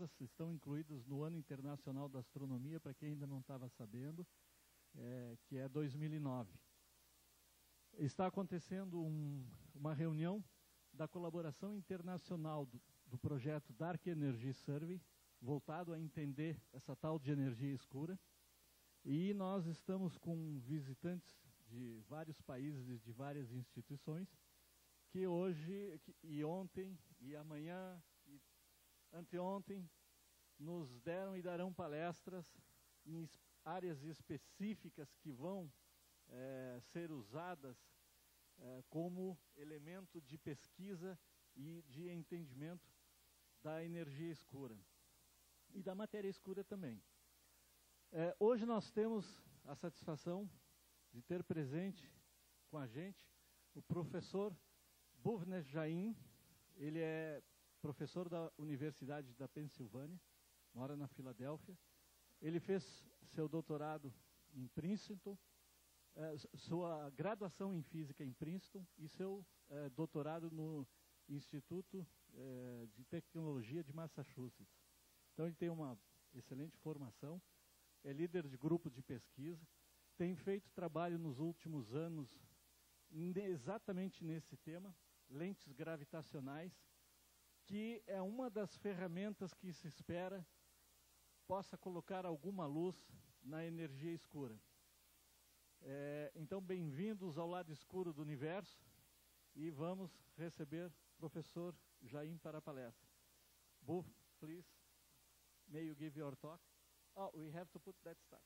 datas estão incluídas no Ano Internacional da Astronomia, para quem ainda não estava sabendo, que é 2009. Está acontecendo uma reunião da colaboração internacional do projeto Dark Energy Survey, voltado a entender essa tal de energia escura. E nós estamos com visitantes de vários países e de várias instituições, que hoje, e ontem, e amanhã, e anteontem, nos deram e darão palestras em áreas específicas que vão ser usadas como elemento de pesquisa e de entendimento da energia escura e da matéria escura também. Hoje nós temos a satisfação de ter presente com a gente o professor Bhuvnesh Jain. Ele é professor da Universidade da Pensilvânia, mora na Filadélfia. Ele fez seu doutorado em Princeton, sua graduação em física em Princeton e seu doutorado no Instituto de Tecnologia de Massachusetts. Então ele tem uma excelente formação, é líder de grupo de pesquisa, tem feito trabalho nos últimos anos exatamente nesse tema, lentes gravitacionais, que é uma das ferramentas que se espera possa colocar alguma luz na energia escura. Então, bem-vindos ao lado escuro do universo e vamos receber o professor Jain para a palestra. Bhuv, please, may you give your talk? Oh, we have to put that start.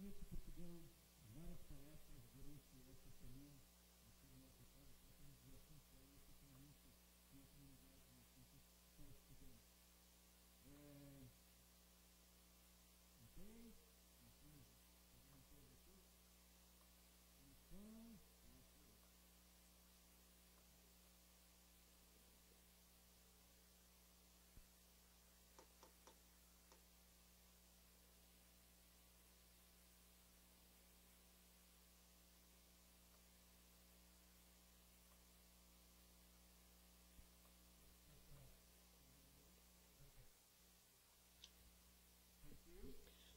Muito Portugal, várias palestras durante essa semana, aqui no nosso caso, para termos de assuntos aí, especialmente na comunidade que está estudando. Ok, nós temos alguma coisa aqui?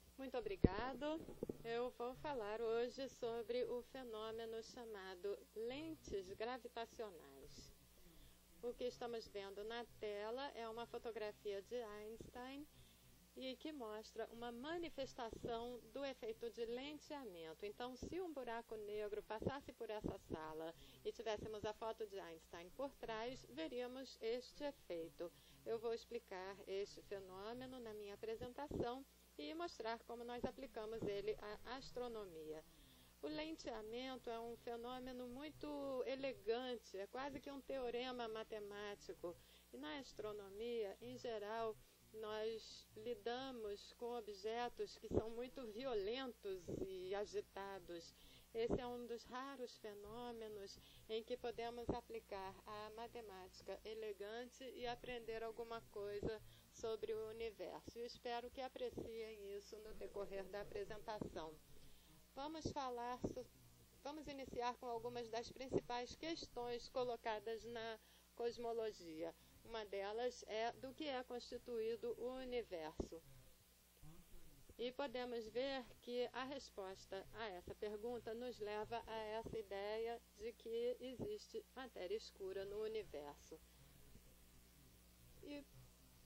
Então, muito obrigado. Eu vou falar hoje sobre o fenômeno chamado lentes gravitacionais. O que estamos vendo na tela é uma fotografia de Einstein e que mostra uma manifestação do efeito de lenteamento. Então, se um buraco negro passasse por essa sala e tivéssemos a foto de Einstein por trás, veríamos este efeito. Eu vou explicar este fenômeno na minha apresentação e mostrar como nós aplicamos ele à astronomia. O lenteamento é um fenômeno muito elegante, é quase que um teorema matemático. E na astronomia, em geral, nós lidamos com objetos que são muito violentos e agitados. Esse é um dos raros fenômenos em que podemos aplicar a matemática elegante e aprender alguma coisa sobre o universo. Eu espero que apreciem isso no decorrer da apresentação. Vamos iniciar com algumas das principais questões colocadas na cosmologia. Uma delas é do que é constituído o universo. E podemos ver que a resposta a essa pergunta nos leva a essa ideia de que existe matéria escura no universo. E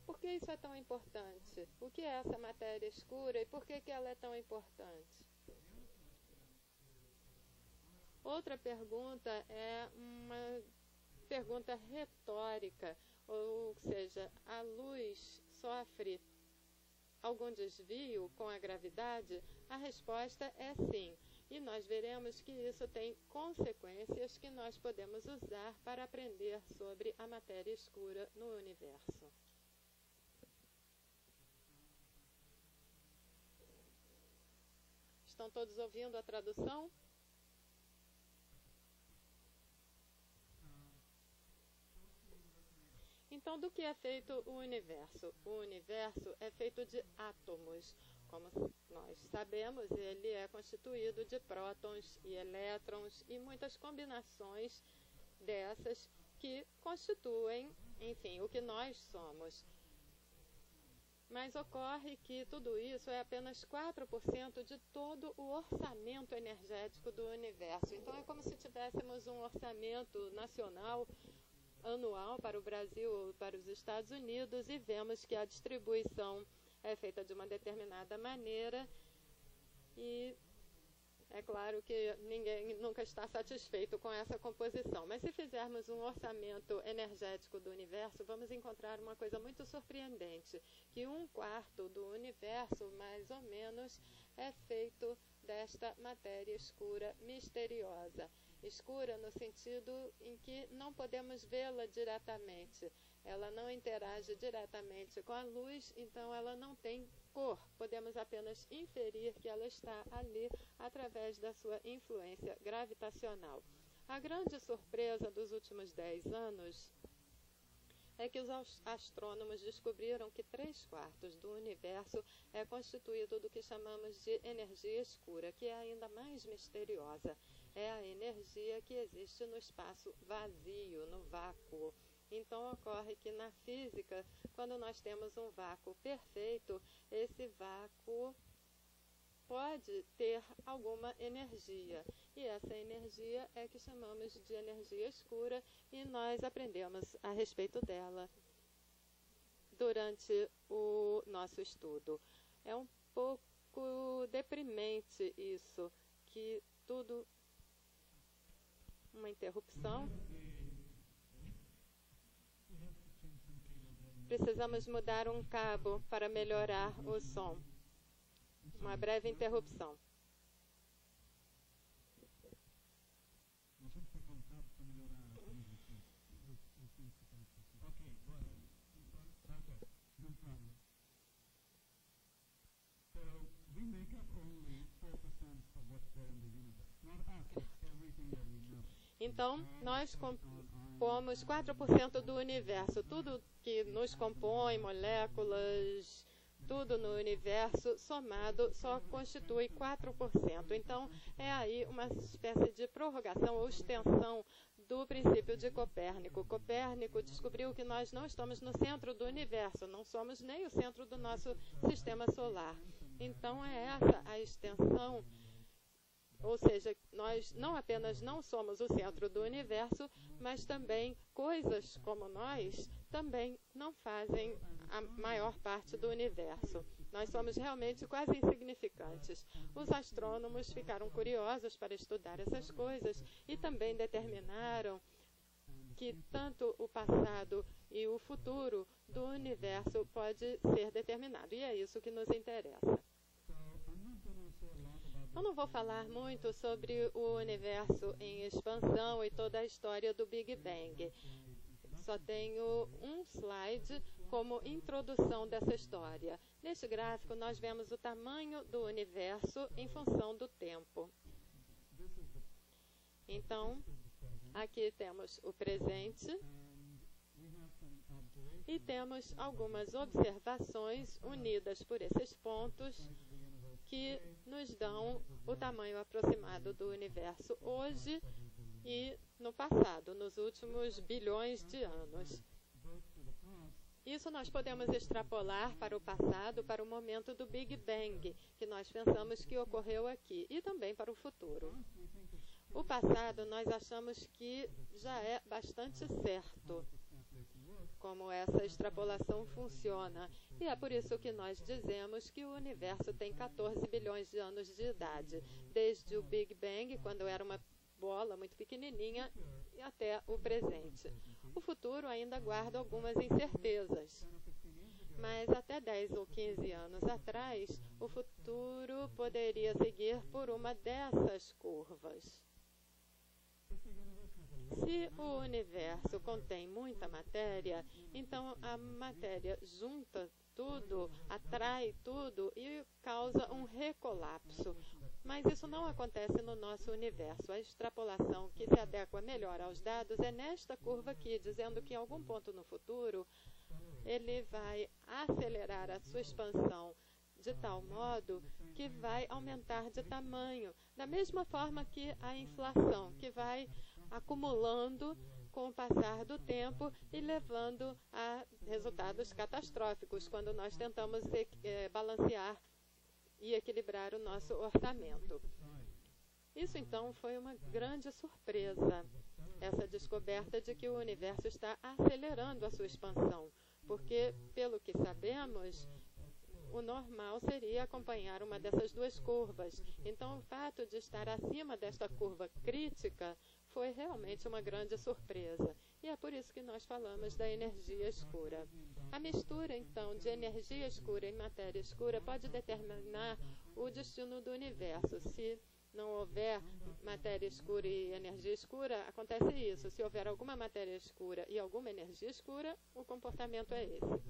por que isso é tão importante? O que é essa matéria escura e por que ela é tão importante? Outra pergunta é uma pergunta retórica, ou seja, a luz sofre algum desvio com a gravidade? A resposta é sim. E nós veremos que isso tem consequências que nós podemos usar para aprender sobre a matéria escura no universo. Estão todos ouvindo a tradução? Então, do que é feito o universo? O universo é feito de átomos. Como nós sabemos, ele é constituído de prótons e elétrons e muitas combinações dessas que constituem, enfim, o que nós somos. Mas ocorre que tudo isso é apenas 4% de todo o orçamento energético do universo. Então é como se tivéssemos um orçamento nacional anual para o Brasil ou para os Estados Unidos e vemos que a distribuição é feita de uma determinada maneira e é claro que ninguém nunca está satisfeito com essa composição. Mas se fizermos um orçamento energético do universo, vamos encontrar uma coisa muito surpreendente, que 1/4 do universo, mais ou menos, é feito desta matéria escura misteriosa. Escura no sentido em que não podemos vê-la diretamente. Ela não interage diretamente com a luz, então ela não tem cor. Podemos apenas inferir que ela está ali através da sua influência gravitacional. A grande surpresa dos últimos 10 anos é que os astrônomos descobriram que 3/4 do universo é constituído do que chamamos de energia escura, que é ainda mais misteriosa. É a energia que existe no espaço vazio, no vácuo. Então, ocorre que na física, quando nós temos um vácuo perfeito, esse vácuo pode ter alguma energia. E essa energia é que chamamos de energia escura e nós aprendemos a respeito dela durante o nosso estudo. É um pouco deprimente isso, que tudo... Uma interrupção. Precisamos mudar um cabo para melhorar o som. Uma breve interrupção. Nós vamos trocar um cabo para melhorar a transmissão. Ok, bora. No problem. So, we make up only 4% of what's there in the universe. Not us, it's everything that we know. Então, nós compomos 4% do universo. Tudo que nos compõe, moléculas, tudo no universo somado só constitui 4%. Então, é aí uma espécie de prorrogação ou extensão do princípio de Copérnico. Copérnico descobriu que nós não estamos no centro do universo, não somos nem o centro do nosso sistema solar. Então, é essa a extensão. Ou seja, nós não apenas não somos o centro do universo, mas também coisas como nós também não fazem a maior parte do universo. Nós somos realmente quase insignificantes. Os astrônomos ficaram curiosos para estudar essas coisas e também determinaram que tanto o passado e o futuro do universo pode ser determinado. E é isso que nos interessa. Eu não vou falar muito sobre o universo em expansão e toda a história do Big Bang. Só tenho um slide como introdução dessa história. Neste gráfico, nós vemos o tamanho do universo em função do tempo. Então, aqui temos o presente e temos algumas observações unidas por esses pontos que nos dão o tamanho aproximado do universo hoje e no passado, nos últimos bilhões de anos. Isso nós podemos extrapolar para o passado, para o momento do Big Bang, que nós pensamos que ocorreu aqui, e também para o futuro. O passado nós achamos que já é bastante certo como essa extrapolação funciona. E é por isso que nós dizemos que o universo tem 14 bilhões de anos de idade, desde o Big Bang, quando era uma bola muito pequenininha, e até o presente. O futuro ainda guarda algumas incertezas, mas até 10 ou 15 anos atrás, o futuro poderia seguir por uma dessas curvas. Se o universo contém muita matéria, então a matéria junta tudo, atrai tudo e causa um recolapso. Mas isso não acontece no nosso universo. A extrapolação que se adequa melhor aos dados é nesta curva aqui, dizendo que em algum ponto no futuro ele vai acelerar a sua expansão de tal modo que vai aumentar de tamanho, da mesma forma que a inflação, que vai acumulando com o passar do tempo e levando a resultados catastróficos quando nós tentamos balancear e equilibrar o nosso orçamento. Isso, então, foi uma grande surpresa, essa descoberta de que o universo está acelerando a sua expansão, porque, pelo que sabemos, o normal seria acompanhar uma dessas duas curvas. Então, o fato de estar acima desta curva crítica foi realmente uma grande surpresa. E é por isso que nós falamos da energia escura. A mistura, então, de energia escura e matéria escura pode determinar o destino do universo. Se não houver matéria escura e energia escura, acontece isso. Se houver alguma matéria escura e alguma energia escura, o comportamento é esse.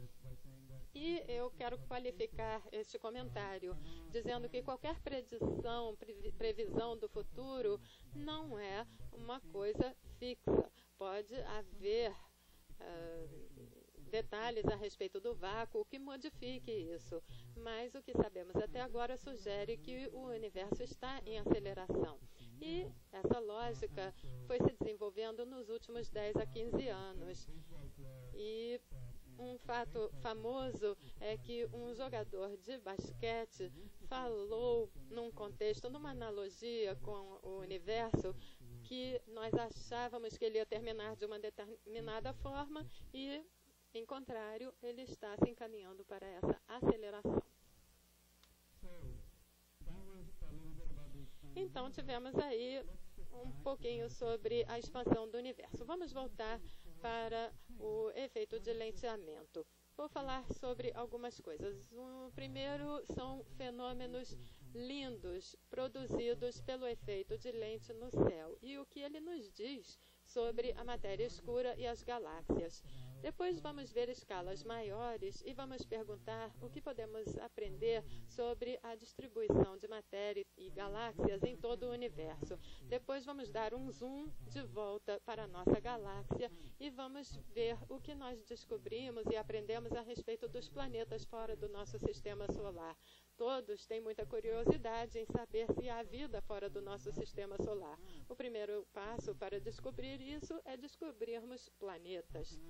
E eu quero qualificar este comentário dizendo que qualquer previsão do futuro não é uma coisa fixa. Pode haver detalhes a respeito do vácuo que modifique isso, mas o que sabemos até agora sugere que o universo está em aceleração. E essa lógica foi se desenvolvendo nos últimos 10 a 15 anos. E um fato famoso é que um jogador de basquete falou num contexto, numa analogia com o universo, que nós achávamos que ele ia terminar de uma determinada forma e, em contrário, ele está se encaminhando para essa aceleração. Então, tivemos aí um pouquinho sobre a expansão do universo. Vamos voltar para o efeito de lenteamento. Vou falar sobre algumas coisas. O primeiro são fenômenos lindos produzidos pelo efeito de lente no céu e o que ele nos diz sobre a matéria escura e as galáxias. Depois vamos ver escalas maiores e vamos perguntar o que podemos aprender sobre a distribuição de matéria e galáxias em todo o universo. Depois vamos dar um zoom de volta para a nossa galáxia e vamos ver o que nós descobrimos e aprendemos a respeito dos planetas fora do nosso sistema solar. Todos têm muita curiosidade em saber se há vida fora do nosso sistema solar. O primeiro passo para descobrir isso é descobrirmos planetas.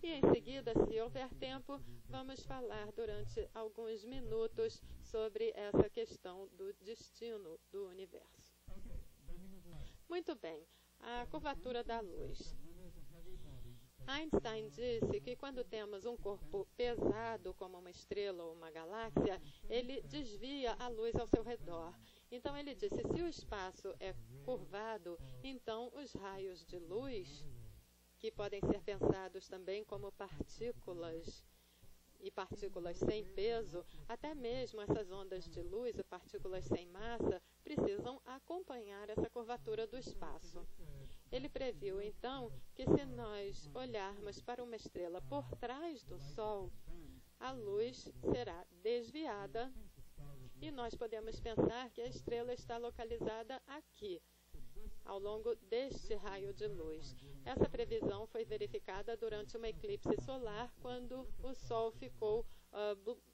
E em seguida, se houver tempo, vamos falar durante alguns minutos sobre essa questão do destino do universo. Muito bem, a curvatura da luz. Einstein disse que quando temos um corpo pesado, como uma estrela ou uma galáxia, ele desvia a luz ao seu redor. Então ele disse, se o espaço é curvado, então os raios de luz, que podem ser pensados também como partículas e partículas sem peso, até mesmo essas ondas de luz e partículas sem massa, precisam acompanhar essa curvatura do espaço. Ele previu, então, que se nós olharmos para uma estrela por trás do Sol, a luz será desviada e nós podemos pensar que a estrela está localizada aqui, ao longo deste raio de luz. Essa previsão foi verificada durante uma eclipse solar, quando o Sol ficou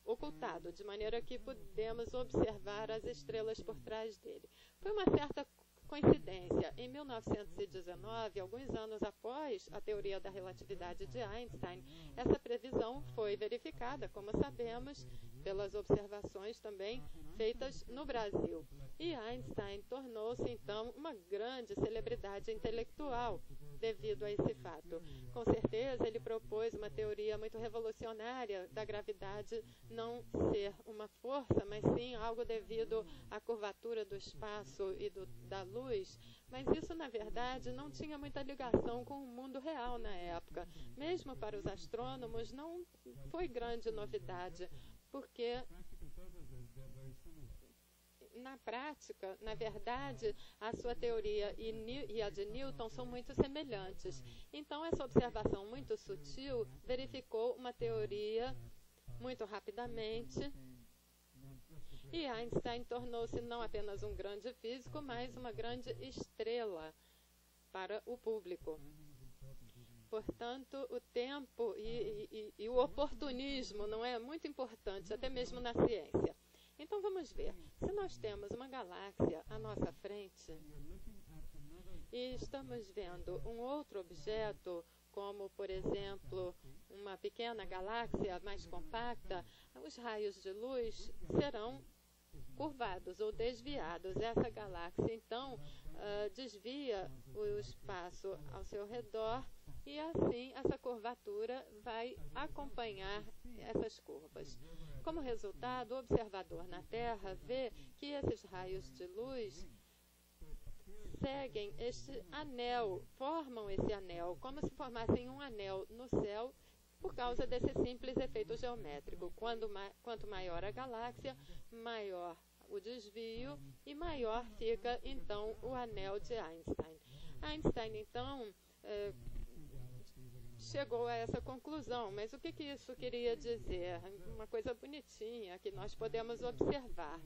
ocultado, de maneira que pudemos observar as estrelas por trás dele. Foi uma certa coincidência. Em 1919, alguns anos após a teoria da relatividade de Einstein, essa previsão foi verificada, como sabemos, pelas observações também feitas no Brasil. E Einstein tornou-se, então, uma grande celebridade intelectual devido a esse fato. Com certeza, ele propôs uma teoria muito revolucionária da gravidade não ser uma força, mas sim algo devido à curvatura do espaço e da luz. Mas isso, na verdade, não tinha muita ligação com o mundo real na época. Mesmo para os astrônomos, não foi grande novidade, porque na prática, na verdade, a sua teoria e a de Newton são muito semelhantes. Então, essa observação muito sutil verificou uma teoria muito rapidamente E Einstein tornou-se não apenas um grande físico, mas uma grande estrela para o público. Portanto, o tempo e o oportunismo não é muito importante, até mesmo na ciência. Então, vamos ver. Se nós temos uma galáxia à nossa frente e estamos vendo um outro objeto, como, por exemplo, uma pequena galáxia mais compacta, os raios de luz serão curvados ou desviados. Essa galáxia, então, desvia o espaço ao seu redor e, assim, essa curvatura vai acompanhar essas curvas. Como resultado, o observador na Terra vê que esses raios de luz seguem este anel, formam esse anel, como se formassem um anel no céu, por causa desse simples efeito geométrico. Quanto maior a galáxia, maior o desvio e maior fica, então, o anel de Einstein. Einstein, então, chegou a essa conclusão, mas o que isso queria dizer? Uma coisa bonitinha que nós podemos observar.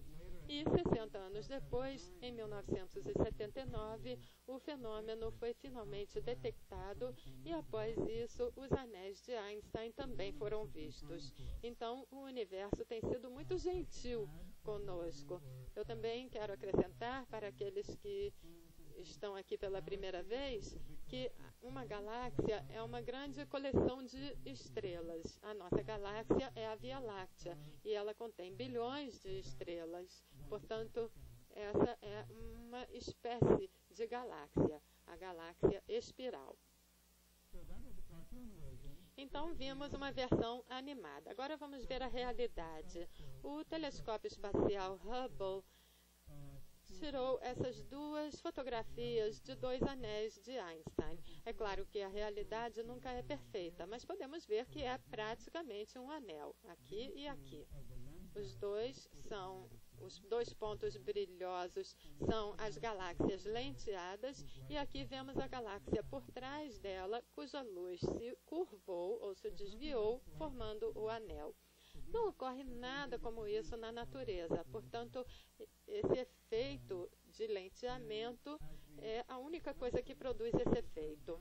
E 60 anos depois, em 1979, o fenômeno foi finalmente detectado e, após isso, os anéis de Einstein também foram vistos. Então, o universo tem sido muito gentil conosco. Eu também quero acrescentar para aqueles que estão aqui pela primeira vez que uma galáxia é uma grande coleção de estrelas. A nossa galáxia é a Via Láctea e ela contém bilhões de estrelas. Portanto, essa é uma espécie de galáxia, a galáxia espiral. Então, vimos uma versão animada. Agora vamos ver a realidade. O telescópio espacial Hubble tirou essas duas fotografias de dois anéis de Einstein. É claro que a realidade nunca é perfeita, mas podemos ver que é praticamente um anel, aqui e aqui. Os dois pontos brilhosos são as galáxias lenteadas, e aqui vemos a galáxia por trás dela, cuja luz se curvou ou se desviou, formando o anel. Não ocorre nada como isso na natureza, portanto, esse efeito de lenteamento é a única coisa que produz esse efeito.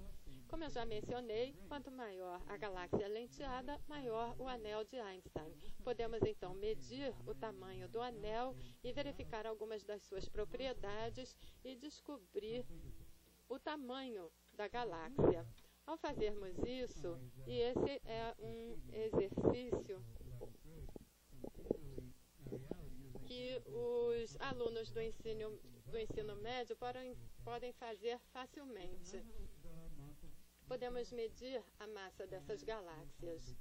Como eu já mencionei, quanto maior a galáxia lenteada, maior o anel de Einstein. Podemos então medir o tamanho do anel e verificar algumas das suas propriedades e descobrir o tamanho da galáxia. Ao fazermos isso, e esse é um exercício que os alunos do ensino médio podem fazer facilmente. Podemos medir a massa dessas galáxias.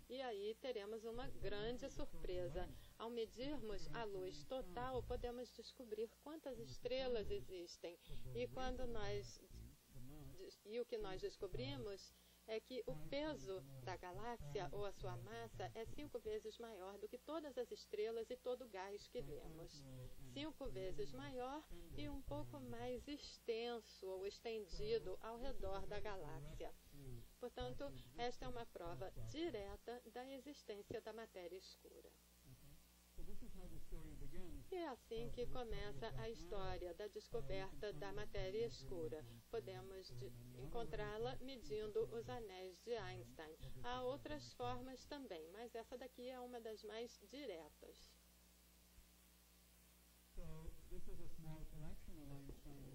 E aí teremos uma grande surpresa. Ao medirmos a luz total, podemos descobrir quantas estrelas existem. E o que nós descobrimos é que o peso da galáxia, ou a sua massa, é 5 vezes maior do que todas as estrelas e todo o gás que vemos. 5 vezes maior e um pouco mais extenso ou estendido ao redor da galáxia. Portanto, esta é uma prova direta da existência da matéria escura. E é assim que começa a história da descoberta da matéria escura. Podemos encontrá-la medindo os anéis de Einstein. Há outras formas também, mas essa daqui é uma das mais diretas.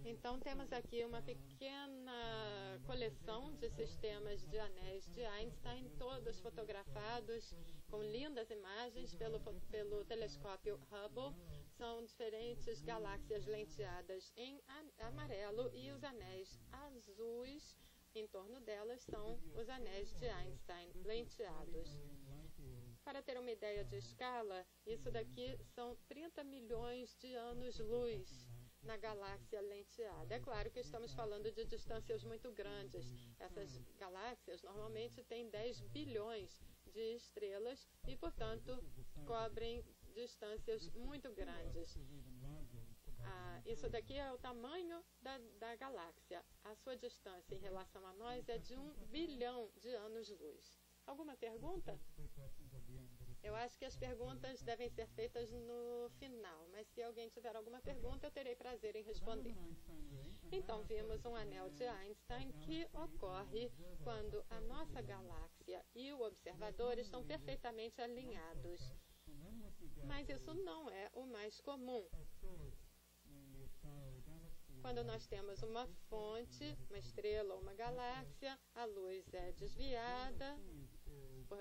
Então, temos aqui uma pequena coleção de sistemas de anéis de Einstein, todos fotografados com lindas imagens pelo telescópio Hubble. São diferentes galáxias lenteadas em amarelo e os anéis azuis em torno delas são os anéis de Einstein lenteados. Para ter uma ideia de escala, isso daqui são 30 milhões de anos-luz na galáxia lenteada. É claro que estamos falando de distâncias muito grandes. Essas galáxias normalmente têm 10 bilhões de estrelas e, portanto, cobrem distâncias muito grandes. Isso daqui é o tamanho da galáxia. A sua distância em relação a nós é de 1 bilhão de anos-luz. Alguma pergunta? Eu acho que as perguntas devem ser feitas no final, mas se alguém tiver alguma pergunta, eu terei prazer em responder. Então, vimos um anel de Einstein que ocorre quando a nossa galáxia e o observador estão perfeitamente alinhados. Mas isso não é o mais comum. Quando nós temos uma fonte, uma estrela ou uma galáxia, a luz é desviada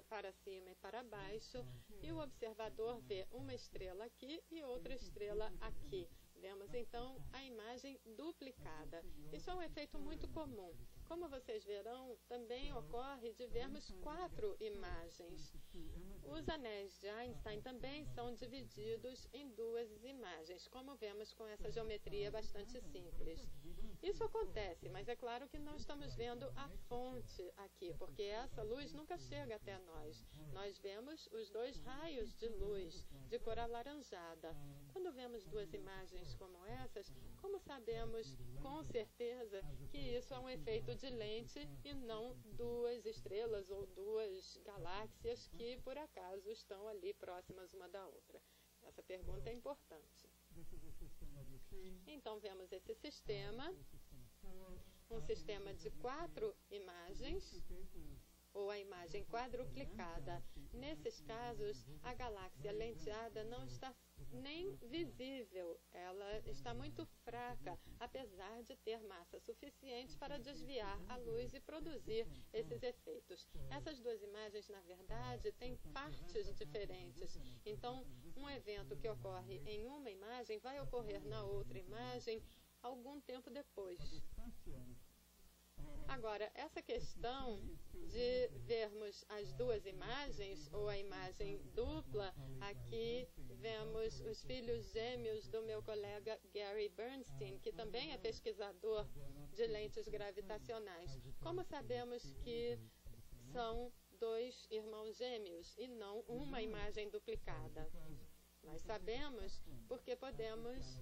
para cima e para baixo, e o observador vê uma estrela aqui e outra estrela aqui. Vemos então a imagem duplicada. Isso é um efeito muito comum. Como vocês verão, também ocorre de vermos 4 imagens. Os anéis de Einstein também são divididos em 2 imagens, como vemos com essa geometria bastante simples. Isso acontece, mas é claro que não estamos vendo a fonte aqui, porque essa luz nunca chega até nós. Nós vemos os 2 raios de luz, de cor alaranjada. Quando vemos 2 imagens como essas, como sabemos com certeza que isso é um efeito de lente e não 2 estrelas ou 2 galáxias que por acaso estão ali próximas uma da outra? Essa pergunta é importante. Então vemos esse sistema, um sistema de 4 imagens, ou a imagem quadruplicada. Nesses casos, a galáxia lenteada não está nem visível, ela está muito fraca, apesar de ter massa suficiente para desviar a luz e produzir esses efeitos. Essas 2 imagens, na verdade, têm partes diferentes. Então, um evento que ocorre em uma imagem vai ocorrer na outra imagem algum tempo depois. Agora, essa questão de vermos as 2 imagens, ou a imagem dupla, aqui vemos os filhos gêmeos do meu colega Gary Bernstein, que também é pesquisador de lentes gravitacionais. Como sabemos que são 2 irmãos gêmeos e não uma imagem duplicada? Nós sabemos porque podemos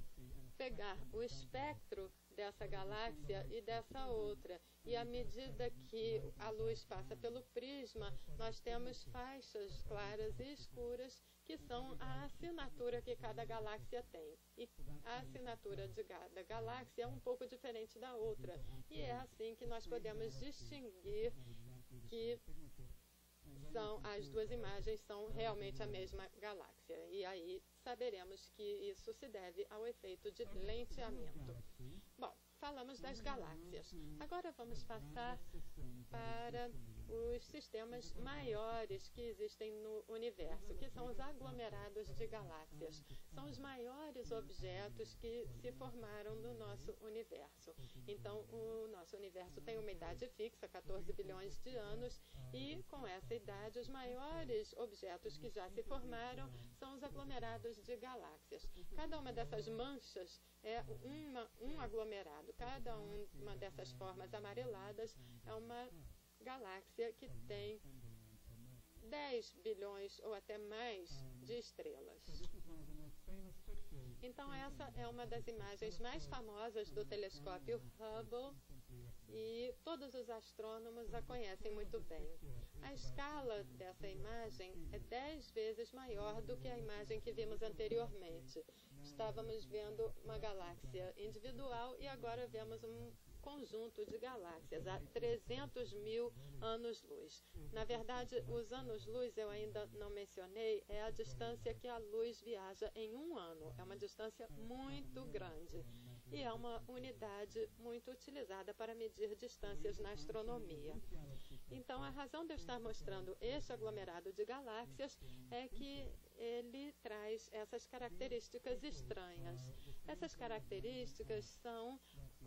pegar o espectro dessa galáxia e dessa outra. E à medida que a luz passa pelo prisma, nós temos faixas claras e escuras que são a assinatura que cada galáxia tem. E a assinatura de cada galáxia é um pouco diferente da outra. E é assim que nós podemos distinguir que as 2 imagens são realmente a mesma galáxia. E aí saberemos que isso se deve ao efeito de lenteamento. Bom, falamos das galáxias. Agora vamos passar para os sistemas maiores que existem no universo, que são os aglomerados de galáxias. São os maiores objetos que se formaram no nosso universo. Então, o nosso universo tem uma idade fixa, 14 bilhões de anos, e com essa idade, os maiores objetos que já se formaram são os aglomerados de galáxias. Cada uma dessas manchas é um aglomerado. Cada uma dessas formas amareladas é uma galáxia que tem 10 bilhões ou até mais de estrelas. Então essa é uma das imagens mais famosas do telescópio Hubble e todos os astrônomos a conhecem muito bem. A escala dessa imagem é 10 vezes maior do que a imagem que vimos anteriormente. Estávamos vendo uma galáxia individual e agora vemos um conjunto de galáxias a 300 mil anos-luz. Na verdade, os anos-luz eu ainda não mencionei, é a distância que a luz viaja em um ano. É uma distância muito grande e é uma unidade muito utilizada para medir distâncias na astronomia. Então, a razão de eu estar mostrando este aglomerado de galáxias é que ele traz essas características estranhas. Essas características são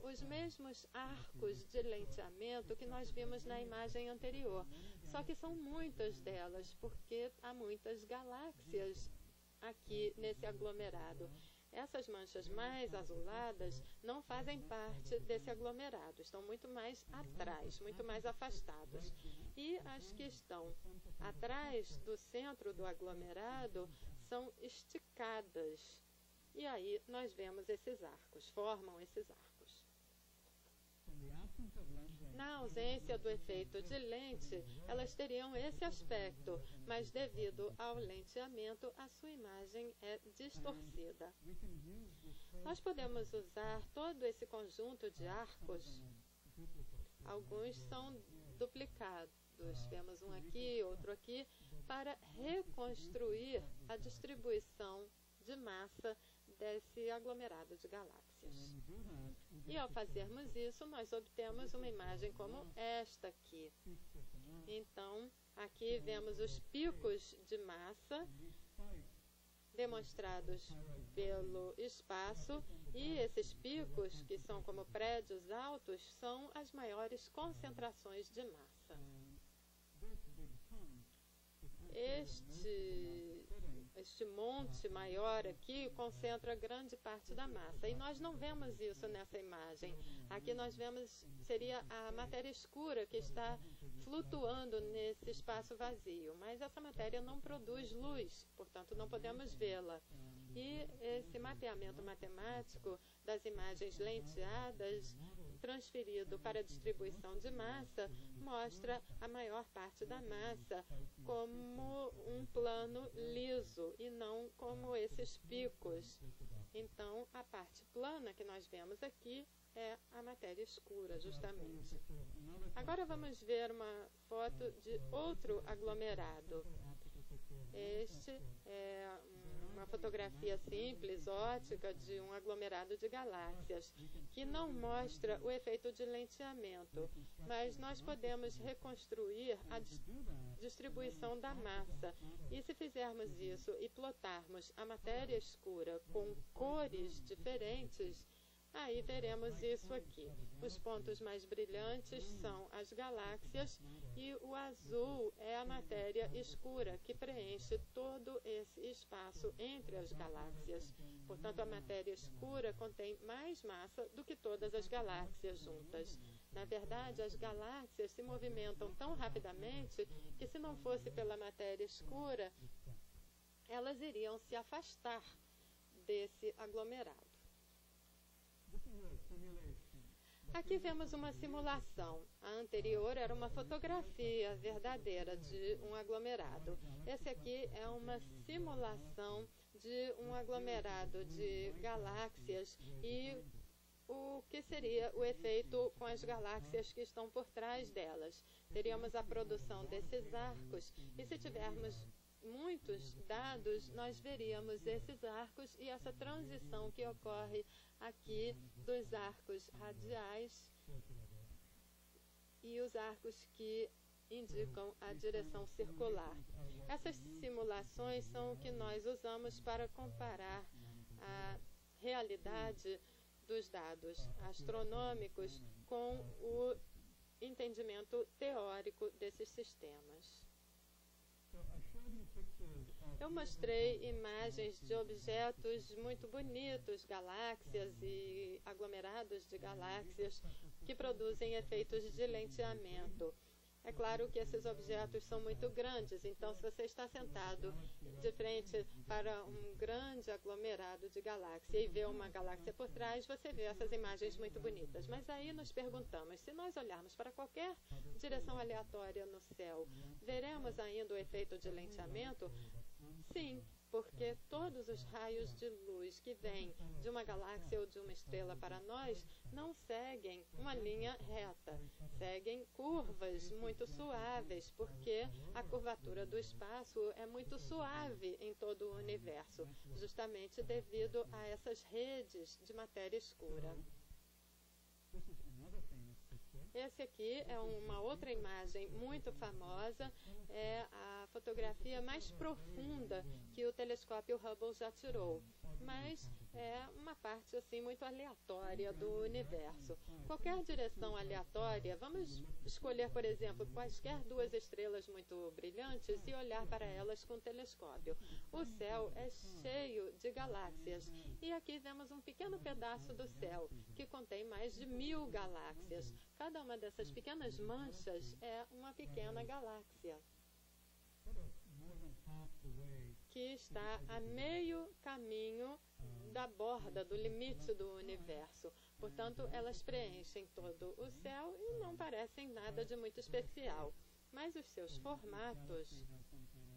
os mesmos arcos de lenteamento que nós vimos na imagem anterior, só que são muitas delas, porque há muitas galáxias aqui nesse aglomerado. Essas manchas mais azuladas não fazem parte desse aglomerado, estão muito mais atrás, muito mais afastadas. E as que estão atrás do centro do aglomerado são esticadas. E aí nós vemos esses arcos, formam esses arcos. Na ausência do efeito de lente, elas teriam esse aspecto, mas devido ao lenteamento, a sua imagem é distorcida. Nós podemos usar todo esse conjunto de arcos. Alguns são duplicados. Vemos um aqui, outro aqui, para reconstruir a distribuição de massa desse aglomerado de galáxias. E ao fazermos isso, nós obtemos uma imagem como esta aqui. Então, aqui vemos os picos de massa demonstrados pelo espaço, e esses picos, que são como prédios altos, são as maiores concentrações de massa. Este monte maior aqui concentra grande parte da massa. E nós não vemos isso nessa imagem. Aqui nós vemos, seria a matéria escura que está flutuando nesse espaço vazio. Mas essa matéria não produz luz, portanto não podemos vê-la. E esse mapeamento matemático das imagens lenteadas, transferido para a distribuição de massa, mostra a maior parte da massa como um plano liso e não como esses picos. Então, a parte plana que nós vemos aqui é a matéria escura, justamente. Agora vamos ver uma foto de outro aglomerado. Este é uma fotografia simples, ótica, de um aglomerado de galáxias, que não mostra o efeito de lenteamento, mas nós podemos reconstruir a distribuição da massa. E se fizermos isso e plotarmos a matéria escura com cores diferentes, aí veremos isso aqui. Os pontos mais brilhantes são as galáxias e o azul é a matéria escura que preenche todo esse espaço entre as galáxias. Portanto, a matéria escura contém mais massa do que todas as galáxias juntas. Na verdade, as galáxias se movimentam tão rapidamente que, se não fosse pela matéria escura, elas iriam se afastar desse aglomerado. Aqui vemos uma simulação. A anterior era uma fotografia verdadeira de um aglomerado. Esse aqui é uma simulação de um aglomerado de galáxias e o que seria o efeito com as galáxias que estão por trás delas. Teríamos a produção desses arcos e, se tivermos muitos dados, nós veríamos esses arcos e essa transição que ocorre aqui dos arcos radiais e os arcos que indicam a direção circular. Essas simulações são o que nós usamos para comparar a realidade dos dados astronômicos com o entendimento teórico desses sistemas. Eu mostrei imagens de objetos muito bonitos, galáxias e aglomerados de galáxias que produzem efeitos de lenteamento. É claro que esses objetos são muito grandes, então se você está sentado de frente para um grande aglomerado de galáxias e vê uma galáxia por trás, você vê essas imagens muito bonitas. Mas aí nos perguntamos, se nós olharmos para qualquer direção aleatória no céu, veremos ainda o efeito de lenteamento? Sim, porque todos os raios de luz que vêm de uma galáxia ou de uma estrela para nós não seguem uma linha reta, seguem curvas muito suaves, porque a curvatura do espaço é muito suave em todo o universo, justamente devido a essas redes de matéria escura. Esse aqui é uma outra imagem muito famosa, é a fotografia mais profunda que o telescópio Hubble já tirou, mas é uma parte assim muito aleatória do universo. Qualquer direção aleatória, vamos escolher, por exemplo, quaisquer duas estrelas muito brilhantes e olhar para elas com o telescópio. O céu é cheio de galáxias e aqui vemos um pequeno pedaço do céu que contém mais de 1000 galáxias. Cada uma dessas pequenas manchas é uma pequena galáxia. que está a meio caminho da borda, do limite do universo. Portanto, elas preenchem todo o céu e não parecem nada de muito especial. Mas os seus formatos,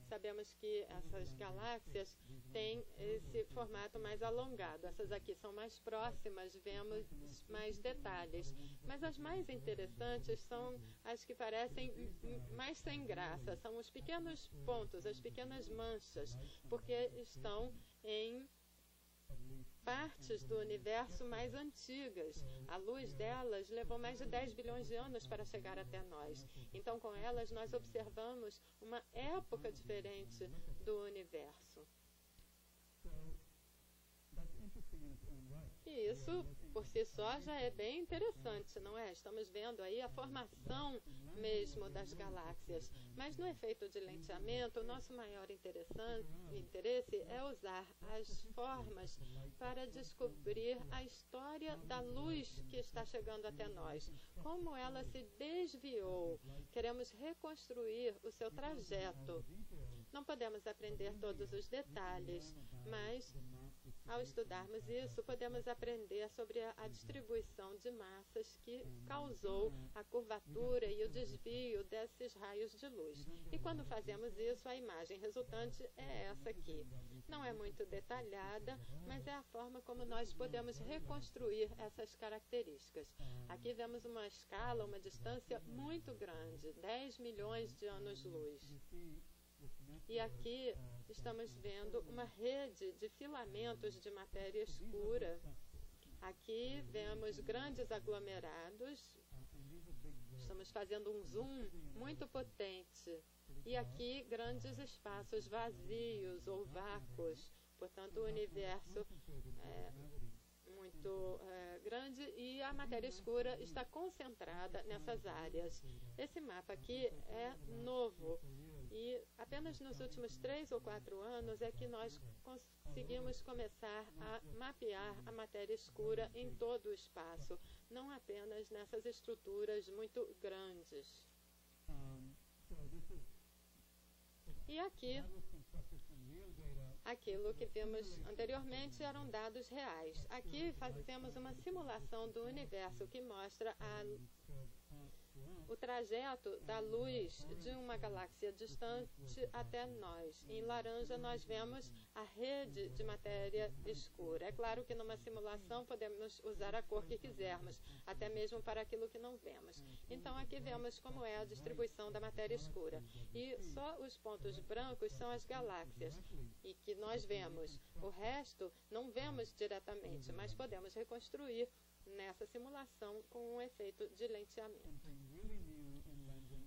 sabemos que essas galáxias têm esse formato mais alongado. Essas aqui são mais próximas, vemos mais detalhes. Mas as mais interessantes são as que parecem mais sem graça. São os pequenos pontos, as pequenas manchas, porque estão em partes do universo mais antigas. A luz delas levou mais de 10 bilhões de anos para chegar até nós. Então, com elas, nós observamos uma época diferente do universo. E isso, por si só, já é bem interessante, não é? Estamos vendo aí a formação mesmo das galáxias. Mas no efeito de lenteamento, o nosso maior interesse é usar as formas para descobrir a história da luz que está chegando até nós. Como ela se desviou. Queremos reconstruir o seu trajeto. Não podemos aprender todos os detalhes, mas ao estudarmos isso, podemos aprender sobre a distribuição de massas que causou a curvatura e o desvio desses raios de luz. E quando fazemos isso, a imagem resultante é essa aqui. Não é muito detalhada, mas é a forma como nós podemos reconstruir essas características. Aqui vemos uma escala, uma distância muito grande, 10 milhões de anos-luz. E aqui estamos vendo uma rede de filamentos de matéria escura. Aqui vemos grandes aglomerados. Estamos fazendo um zoom muito potente. E aqui grandes espaços vazios ou vácuos. Portanto, o universo é muito grande e a matéria escura está concentrada nessas áreas. Esse mapa aqui é novo. E apenas nos últimos 3 ou 4 anos é que nós conseguimos começar a mapear a matéria escura em todo o espaço, não apenas nessas estruturas muito grandes. E aqui, aquilo que vimos anteriormente eram dados reais. Aqui fazemos uma simulação do universo que mostra o trajeto da luz de uma galáxia distante até nós. Em laranja nós vemos a rede de matéria escura. É claro que numa simulação podemos usar a cor que quisermos, até mesmo para aquilo que não vemos. Então aqui vemos como é a distribuição da matéria escura. E só os pontos brancos são as galáxias, e que nós vemos. O resto não vemos diretamente, mas podemos reconstruir nessa simulação com um efeito de lenteamento.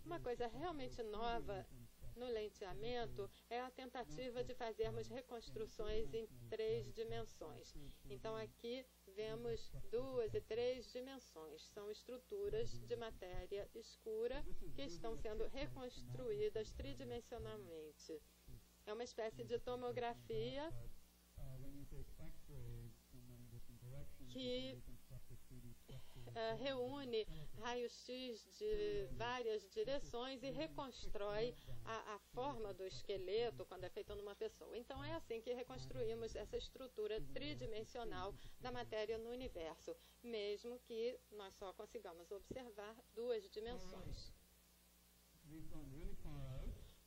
Uma coisa realmente nova no lenteamento é a tentativa de fazermos reconstruções em 3 dimensões. Então aqui vemos 2 e 3 dimensões. São estruturas de matéria escura que estão sendo reconstruídas tridimensionalmente. É uma espécie de tomografia que reúne raios-x de várias direções e reconstrói a forma do esqueleto quando é feito numa pessoa. Então é assim que reconstruímos essa estrutura tridimensional da matéria no universo, mesmo que nós só consigamos observar 2 dimensões.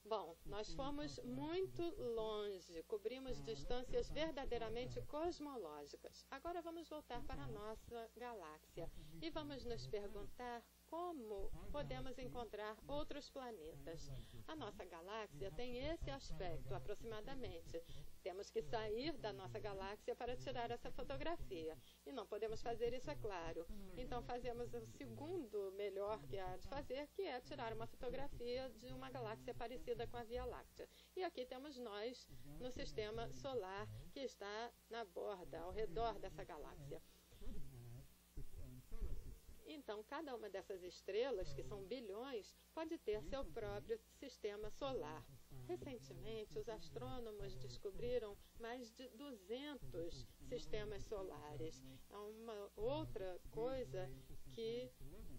Bom, nós fomos muito longe, cobrimos distâncias verdadeiramente cosmológicas. Agora vamos voltar para a nossa galáxia e vamos nos perguntar como podemos encontrar outros planetas. A nossa galáxia tem esse aspecto, aproximadamente. Temos que sair da nossa galáxia para tirar essa fotografia. E não podemos fazer isso, é claro. Então fazemos o segundo melhor que há de fazer, que é tirar uma fotografia de uma galáxia parecida com a Via Láctea. E aqui temos nós no sistema solar que está na borda, ao redor dessa galáxia. Então, cada uma dessas estrelas, que são bilhões, pode ter seu próprio sistema solar. Recentemente, os astrônomos descobriram mais de 200 sistemas solares. É uma outra coisa que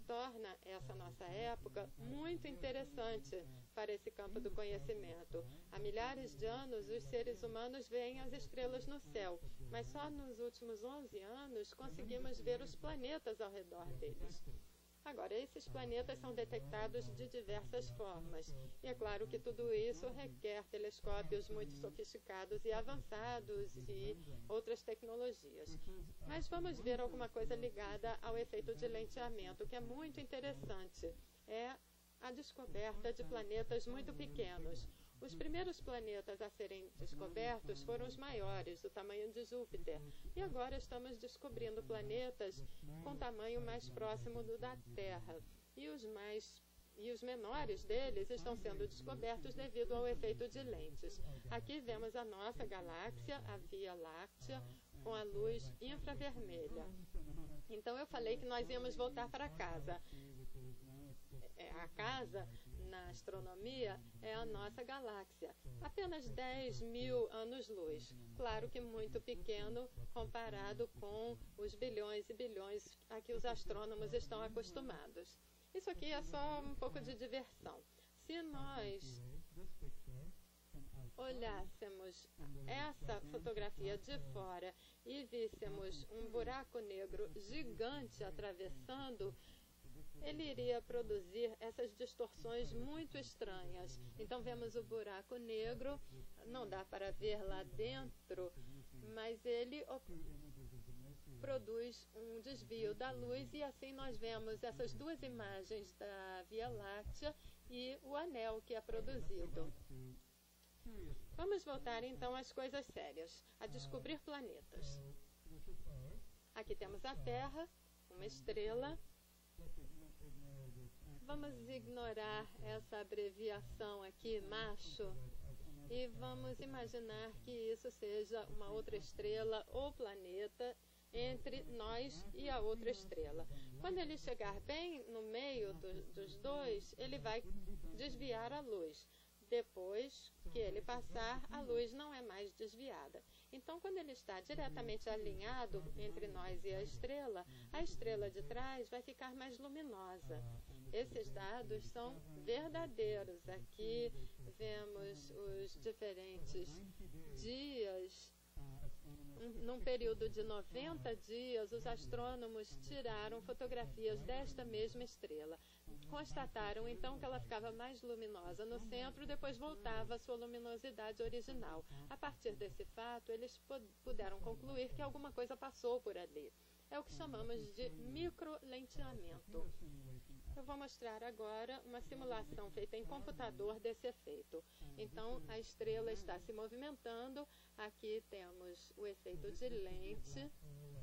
torna essa nossa época muito interessante para esse campo do conhecimento. Há milhares de anos, os seres humanos veem as estrelas no céu, mas só nos últimos 11 anos conseguimos ver os planetas ao redor deles. Agora, esses planetas são detectados de diversas formas. E é claro que tudo isso requer telescópios muito sofisticados e avançados e outras tecnologias. Mas vamos ver alguma coisa ligada ao efeito de lenteamento, que é muito interessante. É a descoberta de planetas muito pequenos. Os primeiros planetas a serem descobertos foram os maiores, do tamanho de Júpiter. E agora estamos descobrindo planetas com tamanho mais próximo do da Terra. E os menores deles estão sendo descobertos devido ao efeito de lentes. Aqui vemos a nossa galáxia, a Via Láctea, com a luz infravermelha. Então eu falei que nós íamos voltar para casa. A casa na astronomia é a nossa galáxia, apenas 10.000 anos-luz. Claro que muito pequeno comparado com os bilhões e bilhões a que os astrônomos estão acostumados. Isso aqui é só um pouco de diversão. Se nós olhássemos essa fotografia de fora e víssemos um buraco negro gigante atravessando, ele iria produzir essas distorções muito estranhas. Então vemos o buraco negro, não dá para ver lá dentro, mas ele produz um desvio da luz e assim nós vemos essas duas imagens da Via Láctea e o anel que é produzido. Vamos voltar então às coisas sérias, a descobrir planetas. Aqui temos a Terra, uma estrela. Vamos ignorar essa abreviação aqui, macho, e vamos imaginar que isso seja uma outra estrela ou planeta entre nós e a outra estrela. Quando ele chegar bem no meio dos dois, ele vai desviar a luz. Depois que ele passar, a luz não é mais desviada. Então, quando ele está diretamente alinhado entre nós e a estrela de trás vai ficar mais luminosa. Esses dados são verdadeiros. Aqui vemos os diferentes dias. Num período de 90 dias, os astrônomos tiraram fotografias desta mesma estrela. Constataram, então, que ela ficava mais luminosa no centro, depois voltava à sua luminosidade original. A partir desse fato, eles puderam concluir que alguma coisa passou por ali. É o que chamamos de microlenteamento. Eu vou mostrar agora uma simulação feita em computador desse efeito. Então, a estrela está se movimentando. Aqui temos o efeito de lente.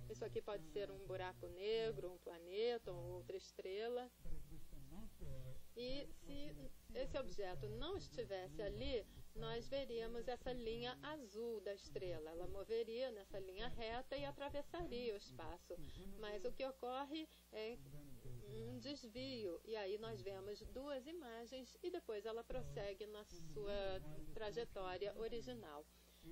Isso aqui pode ser um buraco negro, um planeta ou outra estrela. E se esse objeto não estivesse ali, nós veríamos essa linha azul da estrela. Ela moveria nessa linha reta e atravessaria o espaço. Mas o que ocorre é um desvio, e aí nós vemos duas imagens e depois ela prossegue na sua trajetória original.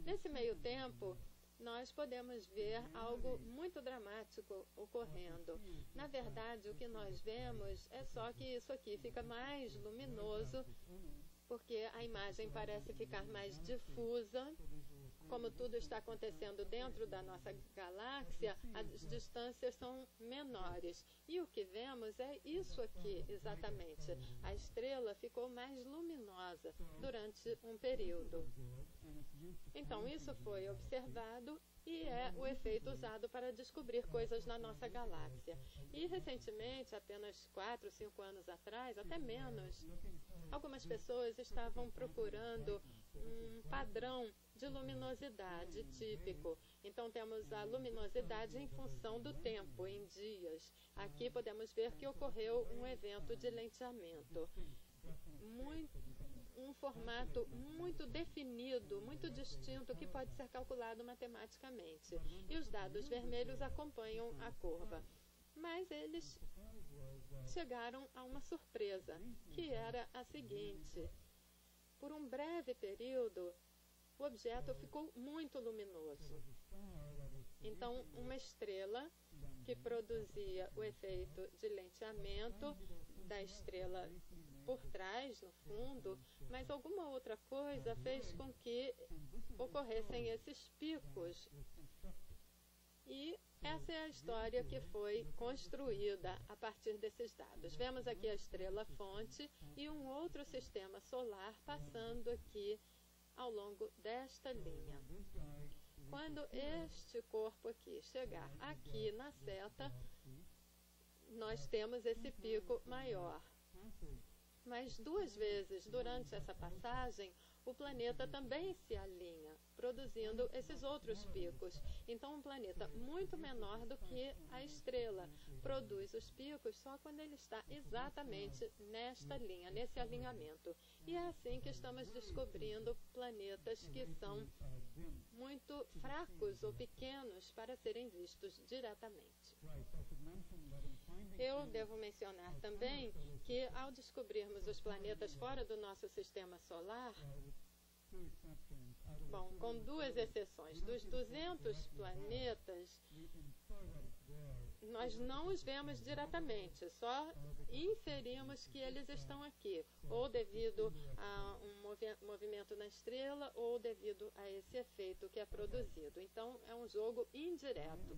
Nesse meio tempo, nós podemos ver algo muito dramático ocorrendo. Na verdade, o que nós vemos é só que isso aqui fica mais luminoso, porque a imagem parece ficar mais difusa. Como tudo está acontecendo dentro da nossa galáxia, as distâncias são menores. E o que vemos é isso aqui, exatamente. A estrela ficou mais luminosa durante um período. Então, isso foi observado e é o efeito usado para descobrir coisas na nossa galáxia. E, recentemente, apenas 4, 5 anos atrás, até menos, algumas pessoas estavam procurando um padrão de luminosidade típico. Então, temos a luminosidade em função do tempo, em dias. Aqui podemos ver que ocorreu um evento de lenteamento. Um formato muito definido, muito distinto, que pode ser calculado matematicamente. E os dados vermelhos acompanham a curva. Mas eles chegaram a uma surpresa, que era a seguinte: por um breve período, o objeto ficou muito luminoso. Então, uma estrela que produzia o efeito de lenteamento da estrela por trás, no fundo, mas alguma outra coisa fez com que ocorressem esses picos. E essa é a história que foi construída a partir desses dados. Vemos aqui a estrela-fonte e um outro sistema solar passando aqui ao longo desta linha. Quando este corpo aqui chegar aqui na seta, nós temos esse pico maior. Mas 2 vezes durante essa passagem, o planeta também se alinha, produzindo esses outros picos. Então, um planeta muito menor do que a estrela produz os picos só quando ele está exatamente nesta linha, nesse alinhamento. E é assim que estamos descobrindo planetas que são muito fracos ou pequenos para serem vistos diretamente. Eu devo mencionar também que, ao descobrirmos os planetas fora do nosso sistema solar, bom, com 2 exceções, dos 200 planetas, nós não os vemos diretamente, só inferimos que eles estão aqui, ou devido a um movimento na estrela, ou devido a esse efeito que é produzido. Então, é um jogo indireto.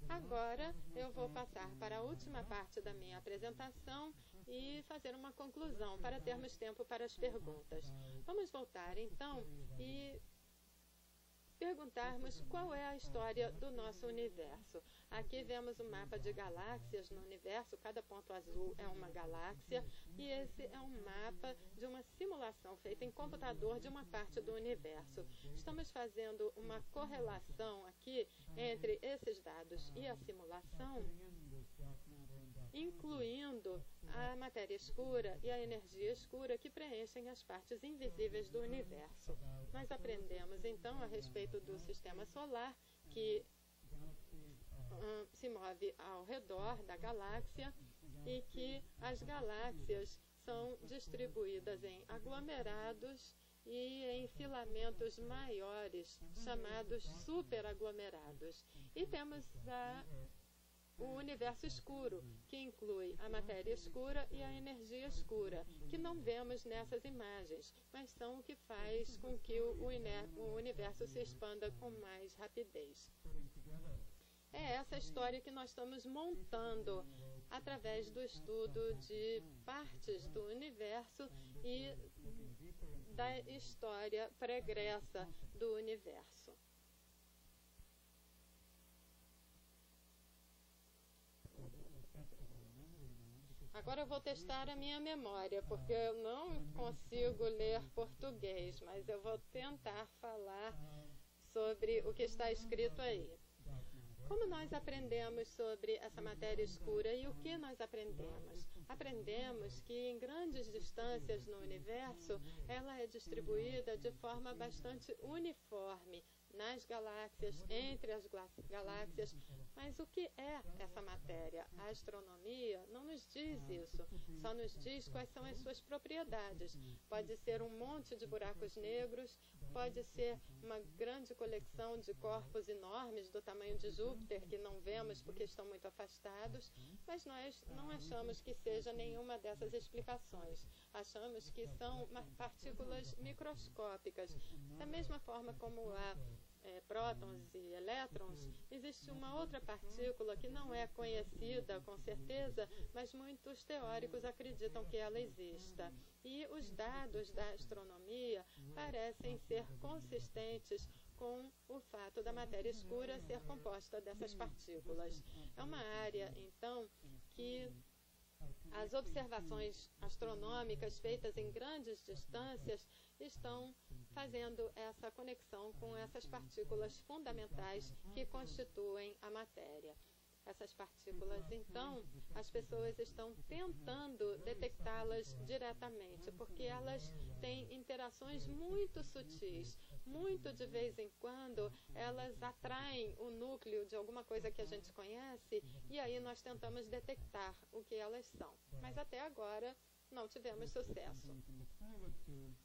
Agora, eu vou passar para a última parte da minha apresentação e fazer uma conclusão, para termos tempo para as perguntas. Vamos voltar, então, e perguntarmos qual é a história do nosso universo. Aqui vemos um mapa de galáxias no universo, cada ponto azul é uma galáxia, e esse é um mapa de uma simulação feita em computador de uma parte do universo. Estamos fazendo uma correlação aqui entre esses dados e a simulação, incluindo a matéria escura e a energia escura que preenchem as partes invisíveis do universo. Nós aprendemos, então, a respeito do sistema solar, que se move ao redor da galáxia e que as galáxias são distribuídas em aglomerados e em filamentos maiores, chamados superaglomerados. E temos o universo escuro, que inclui a matéria escura e a energia escura, que não vemos nessas imagens, mas são o que faz com que o universo se expanda com mais rapidez. É essa história que nós estamos montando através do estudo de partes do universo e da história pregressa do universo. Agora eu vou testar a minha memória, porque eu não consigo ler português, mas eu vou tentar falar sobre o que está escrito aí. Como nós aprendemos sobre essa matéria escura e o que nós aprendemos? Aprendemos que em grandes distâncias no universo, ela é distribuída de forma bastante uniforme nas galáxias, entre as galáxias. Mas o que é essa matéria? A astronomia não nos diz isso, só nos diz quais são as suas propriedades. Pode ser um monte de buracos negros, pode ser uma grande coleção de corpos enormes do tamanho de Júpiter, que não vemos porque estão muito afastados, mas nós não achamos que seja nenhuma dessas explicações. Achamos que são partículas microscópicas. Da mesma forma como há prótons e elétrons, existe uma outra partícula que não é conhecida com certeza, mas muitos teóricos acreditam que ela exista. E os dados da astronomia parecem ser consistentes com o fato da matéria escura ser composta dessas partículas. É uma área, então, que as observações astronômicas feitas em grandes distâncias estão fazendo essa conexão com essas partículas fundamentais que constituem a matéria. Essas partículas, então, as pessoas estão tentando detectá-las diretamente, porque elas têm interações muito sutis. Muito de vez em quando, elas atraem o núcleo de alguma coisa que a gente conhece, e aí nós tentamos detectar o que elas são. Mas até agora, não tivemos sucesso.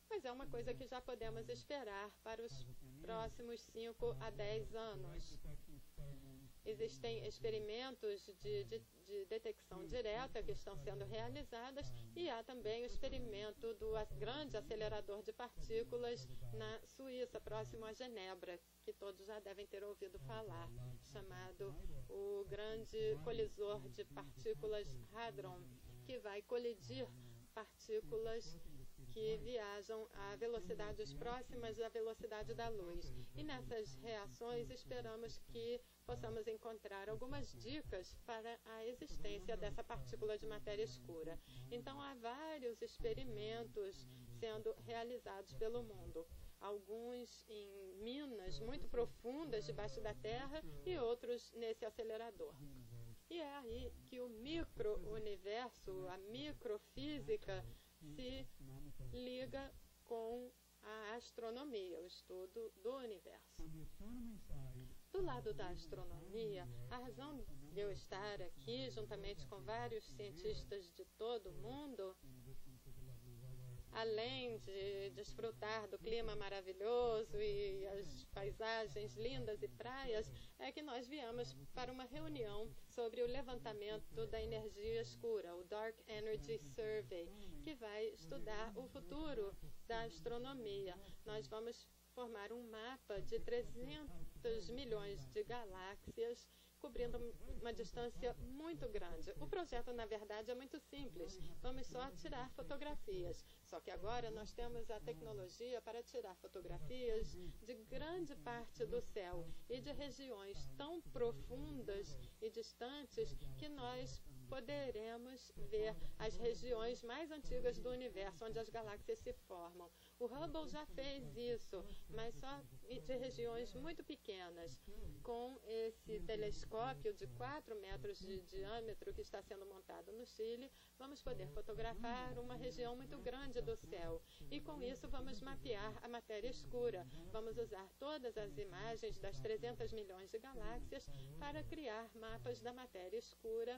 Mas é uma coisa que já podemos esperar para os próximos 5 a 10 anos. Existem experimentos de detecção direta que estão sendo realizados e há também o experimento do grande acelerador de partículas na Suíça, próximo a Genebra, que todos já devem ter ouvido falar, chamado o Grande Colisor de Partículas Hadron, que vai colidir partículas que viajam a velocidades próximas da velocidade da luz. E nessas reações esperamos que possamos encontrar algumas dicas para a existência dessa partícula de matéria escura. Então há vários experimentos sendo realizados pelo mundo. Alguns em minas muito profundas debaixo da Terra e outros nesse acelerador. E é aí que o micro-universo, a microfísica, se liga com a astronomia, o estudo do universo. Do lado da astronomia, a razão de eu estar aqui, juntamente com vários cientistas de todo o mundo, além de desfrutar do clima maravilhoso e as paisagens lindas e praias, é que nós viemos para uma reunião sobre o levantamento da energia escura, o Dark Energy Survey, que vai estudar o futuro da astronomia. Nós vamos formar um mapa de 300 milhões de galáxias, cobrindo uma distância muito grande. O projeto, na verdade, é muito simples. Vamos só tirar fotografias. Só que agora nós temos a tecnologia para tirar fotografias de grande parte do céu e de regiões tão profundas e distantes que nós poderemos ver as regiões mais antigas do universo, onde as galáxias se formam. O Hubble já fez isso, mas só de regiões muito pequenas. Com esse telescópio de 4 metros de diâmetro que está sendo montado no Chile, vamos poder fotografar uma região muito grande do céu. E com isso vamos mapear a matéria escura. Vamos usar todas as imagens das 300 milhões de galáxias para criar mapas da matéria escura,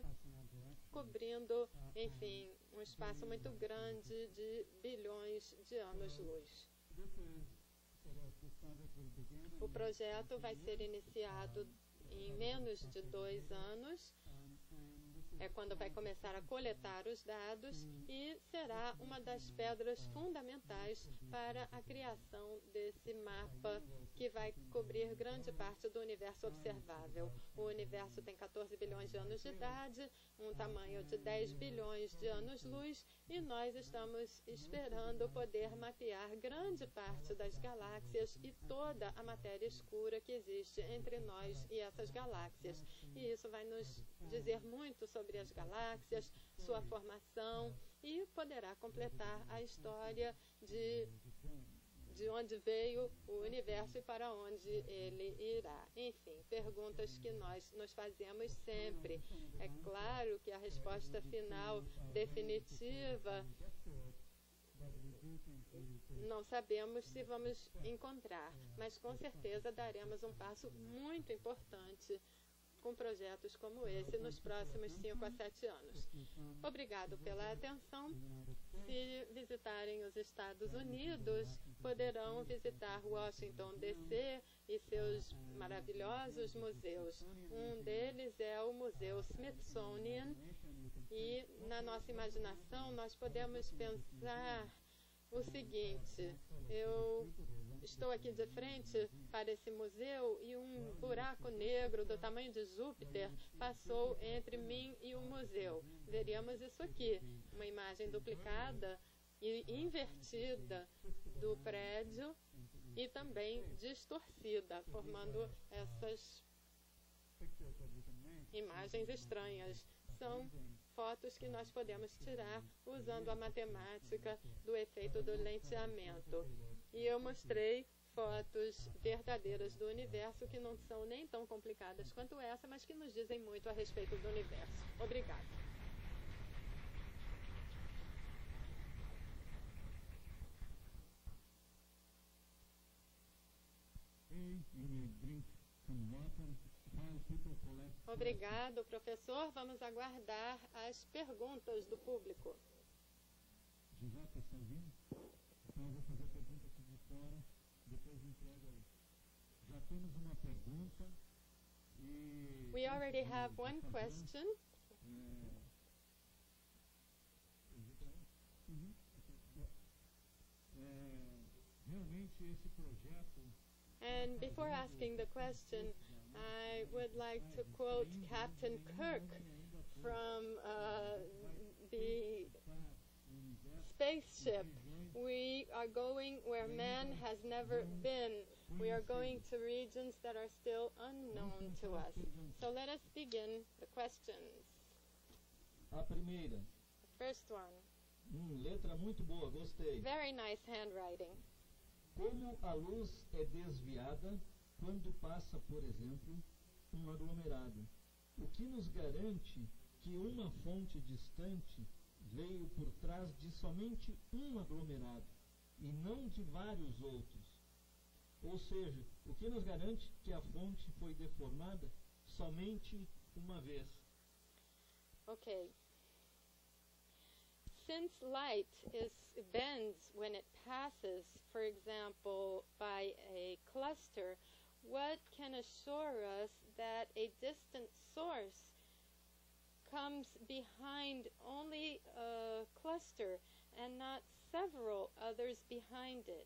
cobrindo, enfim, um espaço muito grande de bilhões de anos-luz. O projeto vai ser iniciado em menos de 2 anos, é quando vai começar a coletar os dados e será uma das pedras fundamentais para a criação desse mapa que vai cobrir grande parte do universo observável. O universo tem 14 bilhões de anos de idade, um tamanho de 10 bilhões de anos-luz, e nós estamos esperando poder mapear grande parte das galáxias e toda a matéria escura que existe entre nós e essas galáxias. E isso vai nos dizer muito sobre as galáxias, sua formação, e poderá completar a história de onde veio o universo e para onde ele irá. Enfim, perguntas que nós nos fazemos sempre. É claro que a resposta final, definitiva, não sabemos se vamos encontrar, mas com certeza daremos um passo muito importante com projetos como esse nos próximos 5 a 7 anos. Obrigado pela atenção. Se visitarem os Estados Unidos, poderão visitar Washington, D.C. e seus maravilhosos museus. Um deles é o Museu Smithsonian, e na nossa imaginação nós podemos pensar o seguinte: eu estou aqui de frente para esse museu e um buraco negro do tamanho de Júpiter passou entre mim e o museu. Veríamos isso aqui, uma imagem duplicada e invertida do prédio e também distorcida, formando essas imagens estranhas. São fotos que nós podemos tirar usando a matemática do efeito do lenteamento. E eu mostrei fotos verdadeiras do universo que não são nem tão complicadas quanto essa, mas que nos dizem muito a respeito do universo. Obrigada. Obrigado, professor. Vamos aguardar as perguntas do público. Giuseppe Salvini. Então eu vou fazer a pergunta aqui de fora, depois entrego aí. Já temos uma pergunta e... We already have one question. Realmente esse projeto... And before asking the question, I would like to quote Captain Kirk from the spaceship. We are going where man has never been. We are going to regions that are still unknown to us. So let us begin the questions. A primeira. The first one. Letra muito boa, gostei. Very nice handwriting. Como a luz é desviada quando passa, por exemplo, um aglomerado? O que nos garante que uma fonte distante veio por trás de somente um aglomerado e não de vários outros? Ou seja, o que nos garante que a fonte foi deformada somente uma vez? Okay. Since light bends when it passes, for example, by a cluster, what can assure us that a distant source comes behind only a cluster and not several others behind it?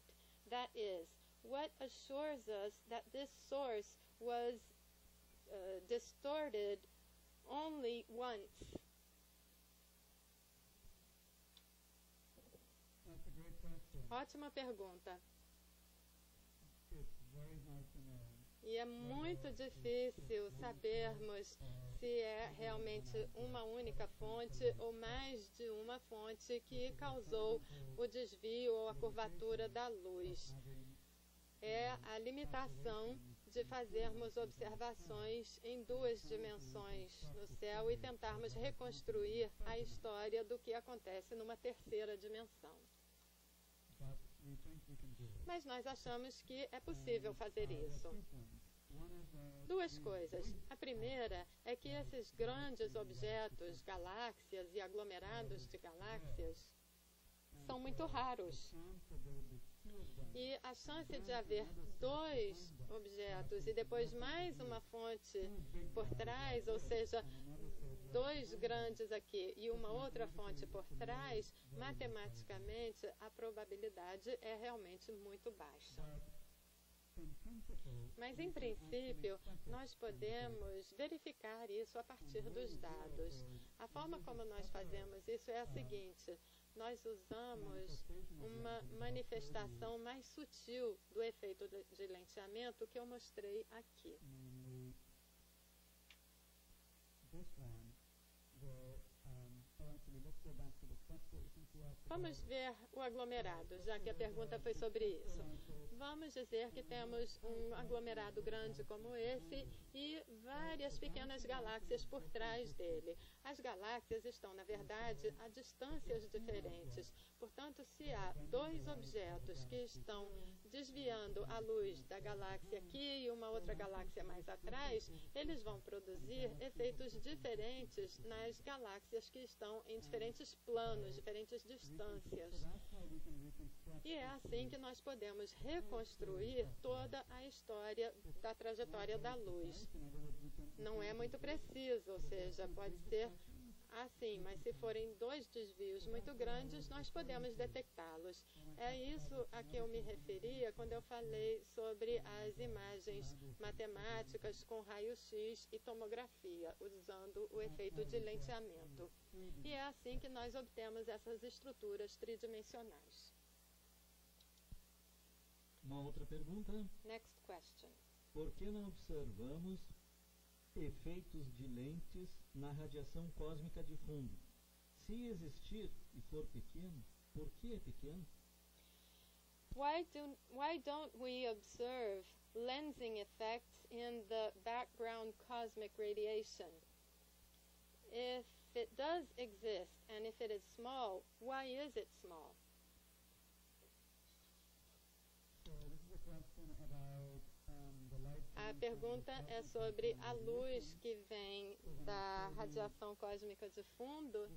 That is, what assures us that this source was distorted only once? That's a great question. Ótima pergunta. It's very hard to know. E é muito difícil sabermos se é realmente uma única fonte ou mais de uma fonte que causou o desvio ou a curvatura da luz. É a limitação de fazermos observações em duas dimensões no céu e tentarmos reconstruir a história do que acontece numa terceira dimensão. But we think we can do it. Mas nós achamos que é possível fazer isso. Duas coisas. A primeira é que esses grandes objetos, galáxias e aglomerados de galáxias, são muito raros. E a chance de haver dois objetos e depois mais uma fonte por trás, ou seja, dois grandes aqui e uma outra fonte por trás, matematicamente a probabilidade é realmente muito baixa. Mas, em princípio, nós podemos verificar isso a partir dos dados. A forma como nós fazemos isso é a seguinte: nós usamos uma manifestação mais sutil do efeito de lenteamento que eu mostrei aqui. Vamos ver o aglomerado, já que a pergunta foi sobre isso. Vamos dizer que temos um aglomerado grande como esse e várias pequenas galáxias por trás dele. As galáxias estão, na verdade, a distâncias diferentes. Portanto, se há dois objetos que estão desviando a luz da galáxia aqui e uma outra galáxia mais atrás, eles vão produzir efeitos diferentes nas galáxias que estão em diferentes planos, diferentes distâncias. E é assim que nós podemos reconstruir toda a história da trajetória da luz. Não é muito preciso, ou seja, pode ser assim, mas se forem dois desvios muito grandes, nós podemos detectá-los. É isso a que eu me referia quando eu falei sobre as imagens matemáticas com raio-x e tomografia, usando o efeito de lenteamento. E é assim que nós obtemos essas estruturas tridimensionais. Uma outra pergunta. Next question. Por que não observamos efeitos de lentes na radiação cósmica de fundo? Se existir e for pequeno, por que é pequeno? Why don't we observe lensing effects in the background cosmic radiation? If it does exist and if it is small, why is it small? A pergunta é sobre a luz que vem da radiação cósmica de fundo.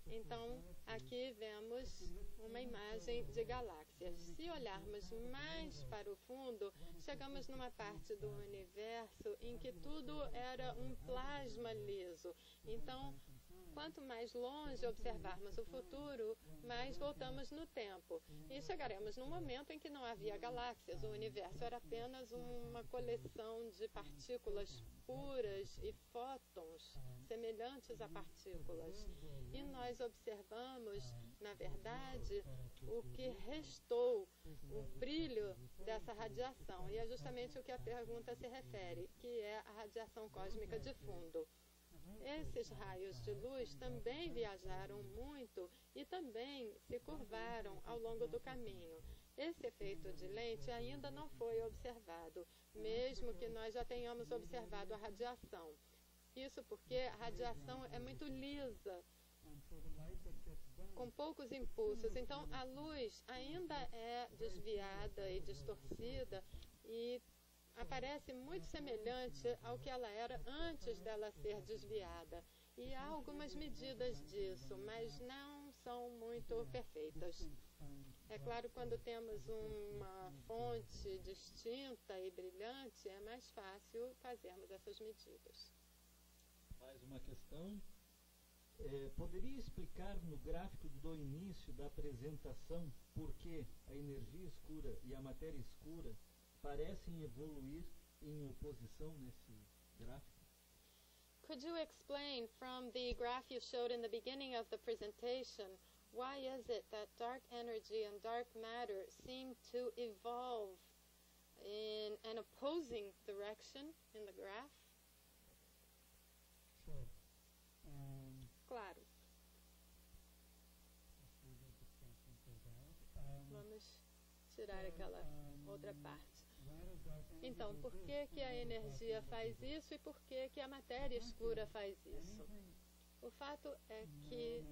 Então, aqui vemos uma imagem de galáxias. Se olharmos mais para o fundo, chegamos numa parte do universo em que tudo era um plasma liso. Então, quanto mais longe observarmos o futuro, mais voltamos no tempo. E chegaremos num momento em que não havia galáxias. O universo era apenas uma coleção de partículas puras e fótons, semelhantes a partículas. E nós observamos, na verdade, o que restou, o brilho dessa radiação. E é justamente o que a pergunta se refere, que é a radiação cósmica de fundo. Esses raios de luz também viajaram muito e também se curvaram ao longo do caminho. Esse efeito de lente ainda não foi observado, mesmo que nós já tenhamos observado a radiação. Isso porque a radiação é muito lisa, com poucos impulsos. Então, a luz ainda é desviada e distorcida e aparece muito semelhante ao que ela era antes dela ser desviada. E há algumas medidas disso, mas não são muito perfeitas. É claro, quando temos uma fonte distinta e brilhante, é mais fácil fazermos essas medidas. Mais uma questão. Poderia explicar no gráfico do início da apresentação por que a energia escura e a matéria escura parecem evoluir em oposição nesse gráfico? Could you explain from the graph you showed in the beginning of the presentation, why is it that dark energy and dark matter seem to evolve in an opposing direction in the graph? Sure. Claro. Vamos tirar aquela outra parte. Então, por que a energia faz isso e por que a matéria escura faz isso? O fato é que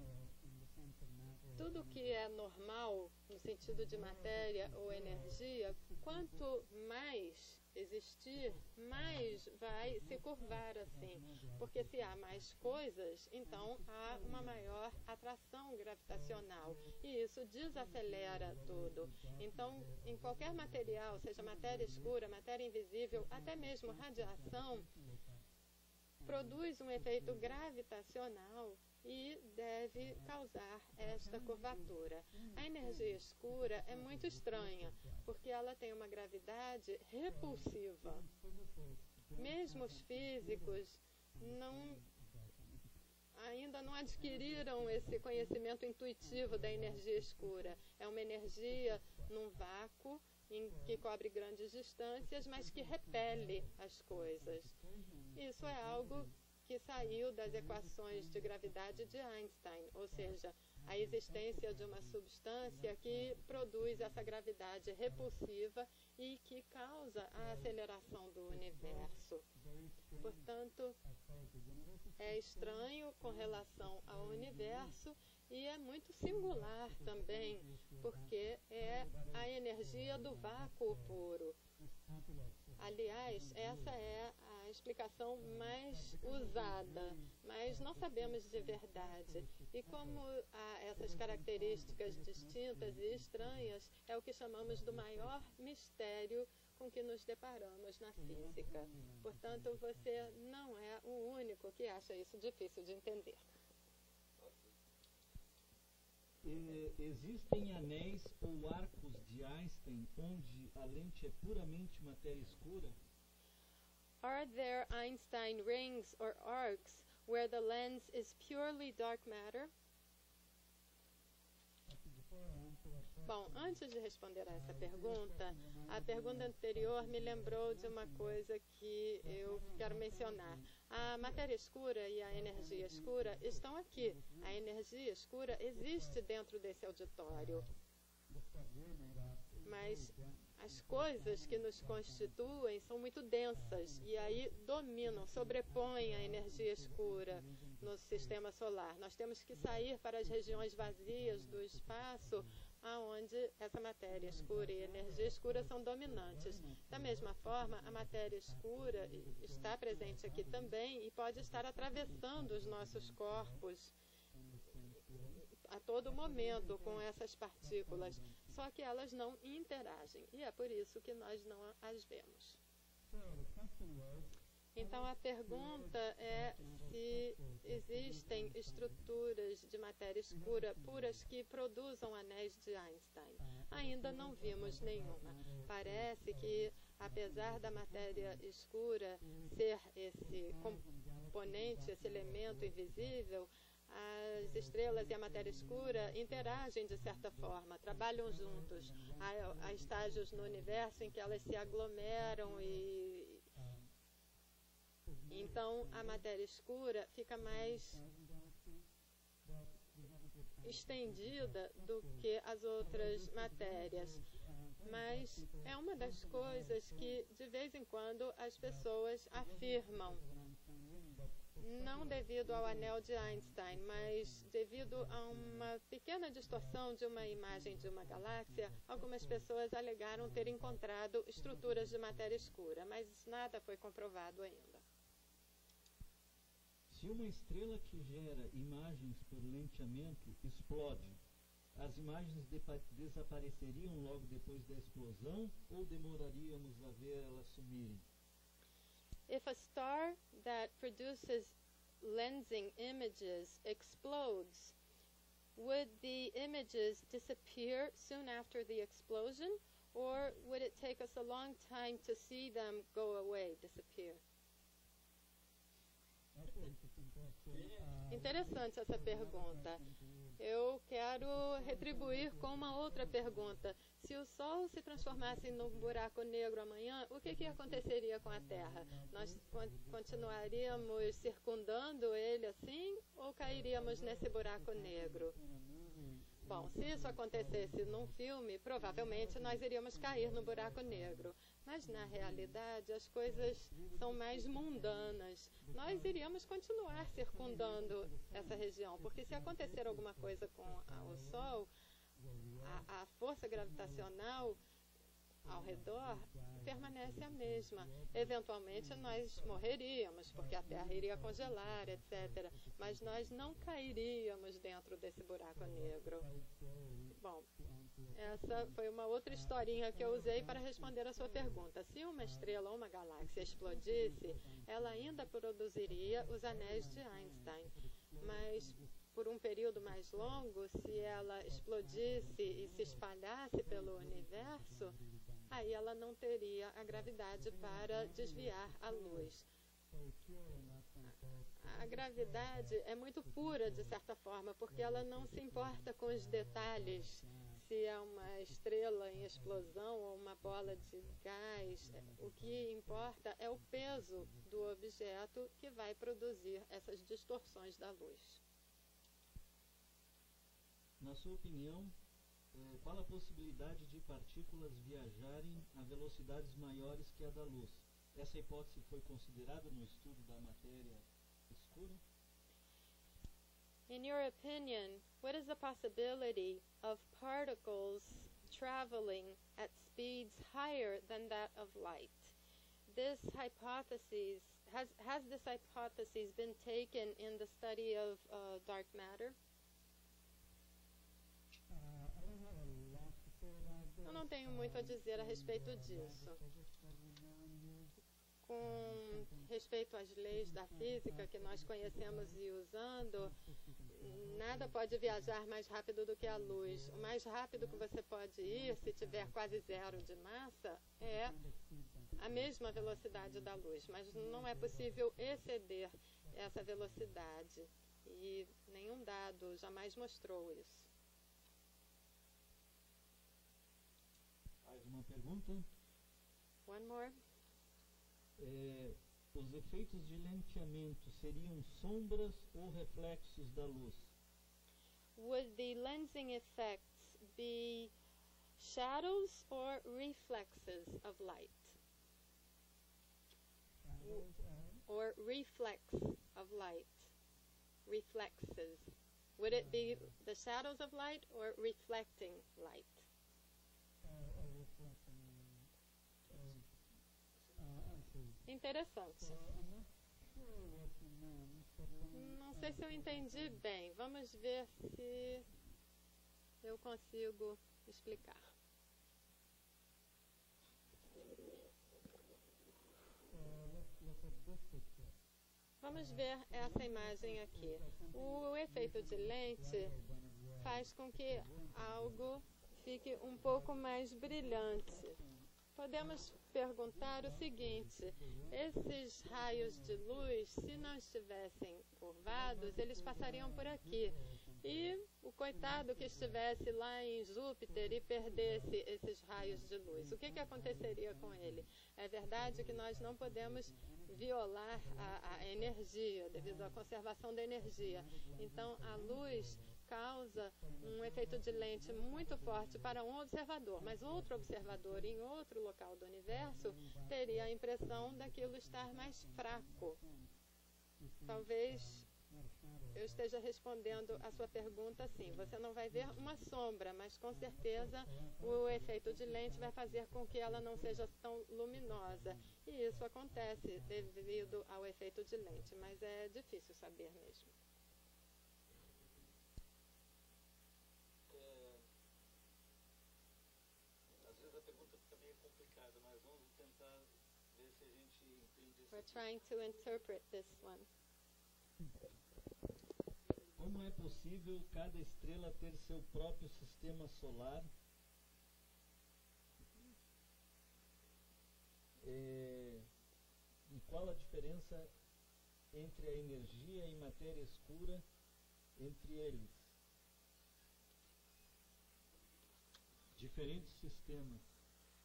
tudo que é normal, no sentido de matéria ou energia, quanto mais existir, mais vai se curvar assim. Porque se há mais coisas, então há uma maior atração gravitacional. E isso desacelera tudo. Então, em qualquer material, seja matéria escura, matéria invisível, até mesmo radiação, produz um efeito gravitacional e deve causar esta curvatura. A energia escura é muito estranha, porque ela tem uma gravidade repulsiva. Mesmo os físicos ainda não adquiriram esse conhecimento intuitivo da energia escura. É uma energia num vácuo, que cobre grandes distâncias, mas que repele as coisas. Isso é algo que saiu das equações de gravidade de Einstein, ou seja, a existência de uma substância que produz essa gravidade repulsiva e que causa a aceleração do universo. Portanto, é estranho com relação ao universo e é muito singular também, porque é a energia do vácuo puro. Aliás, essa é a explicação mais usada, mas não sabemos de verdade. E como há essas características distintas e estranhas, é o que chamamos do maior mistério com que nos deparamos na física. Portanto, você não é o único que acha isso difícil de entender. Existem anéis ou arcos de Einstein onde a lente é puramente matéria escura? Are there Einstein rings or arcs where the lens is purely dark matter? Bom, antes de responder a essa pergunta, a pergunta anterior me lembrou de uma coisa que eu quero mencionar. A matéria escura e a energia escura estão aqui. A energia escura existe dentro desse auditório. Mas as coisas que nos constituem são muito densas e aí dominam, sobrepõem a energia escura no sistema solar. Nós temos que sair para as regiões vazias do espaço, aonde essa matéria escura e energia escura são dominantes. Da mesma forma, a matéria escura está presente aqui também e pode estar atravessando os nossos corpos a todo momento com essas partículas, só que elas não interagem, e é por isso que nós não as vemos. Então, a pergunta é se existem estruturas de matéria escura puras que produzam anéis de Einstein. Ainda não vimos nenhuma. Parece que, apesar da matéria escura ser esse componente, esse elemento invisível, as estrelas e a matéria escura interagem de certa forma, trabalham juntos. Há estágios no universo em que elas se aglomeram e então a matéria escura fica mais estendida do que as outras matérias. Mas é uma das coisas que de vez em quando as pessoas afirmam. Não devido ao anel de Einstein, mas devido a uma pequena distorção de uma imagem de uma galáxia, algumas pessoas alegaram ter encontrado estruturas de matéria escura, mas nada foi comprovado ainda. Se uma estrela que gera imagens por lenteamento explode, as imagens desapareceriam logo depois da explosão ou demoraríamos a ver elas sumirem? If a star that produces lensing images explodes, would the images disappear soon after the explosion, or would it take us a long time to see them go away, disappear? Interessante essa pergunta. Eu quero retribuir com uma outra pergunta. Se o Sol se transformasse num buraco negro amanhã, o que aconteceria com a Terra? Nós continuaríamos circundando ele assim ou cairíamos nesse buraco negro? Bom, se isso acontecesse num filme, provavelmente nós iríamos cair no buraco negro. Mas, na realidade, as coisas são mais mundanas. Nós iríamos continuar circundando essa região, porque se acontecer alguma coisa com o Sol, a força gravitacional ao redor permanece a mesma. Eventualmente, nós morreríamos, porque a Terra iria congelar, etc. Mas nós não cairíamos dentro desse buraco negro. Bom, essa foi uma outra historinha que eu usei para responder a sua pergunta. Se uma estrela ou uma galáxia explodisse, ela ainda produziria os anéis de Einstein. Mas, por um período mais longo, se ela explodisse e se espalhasse pelo universo, aí ela não teria a gravidade para desviar a luz. A gravidade é muito pura, de certa forma, porque ela não se importa com os detalhes. Se é uma estrela em explosão ou uma bola de gás, o que importa é o peso do objeto que vai produzir essas distorções da luz. Na sua opinião, qual a possibilidade de partículas viajarem a velocidades maiores que a da luz? Essa hipótese foi considerada no estudo da matéria escura? In your opinion, what is the possibility of particles traveling at speeds higher than that of light? This hypothesis, has this hypothesis been taken in the study of dark matter? Eu não tenho muito a dizer a respeito disso. Com respeito às leis da física que nós conhecemos e usando, nada pode viajar mais rápido do que a luz. O mais rápido que você pode ir, se tiver quase zero de massa, é a mesma velocidade da luz. Mas não é possível exceder essa velocidade. E nenhum dado jamais mostrou isso. Mais uma pergunta? One more. Os efeitos de lenteamento seriam sombras ou reflexos da luz? Would the lensing effects be shadows or reflexes of light? Or reflex of light? Reflexes. Would it be the shadows of light or reflecting light? Interessante. Não sei se eu entendi bem. Vamos ver se eu consigo explicar. Vamos ver essa imagem aqui. O efeito de lente faz com que algo fique um pouco mais brilhante. Podemos perguntar o seguinte: esses raios de luz, se não estivessem curvados, eles passariam por aqui. E o coitado que estivesse lá em Júpiter e perdesse esses raios de luz, o que aconteceria com ele? É verdade que nós não podemos violar a energia, devido à conservação da energia. Então, a luz causa um efeito de lente muito forte para um observador, mas outro observador em outro local do universo teria a impressão daquilo estar mais fraco. Talvez eu esteja respondendo a sua pergunta assim. Você não vai ver uma sombra, mas com certeza o efeito de lente vai fazer com que ela não seja tão luminosa. E isso acontece devido ao efeito de lente, mas é difícil saber mesmo. Às vezes a pergunta fica meio complicada, mas vamos tentar ver se a gente entende isso. We're trying to interpret this one. Como é possível cada estrela ter seu próprio sistema solar? E qual a diferença entre a energia e matéria escura entre eles? Diferentes sistemas.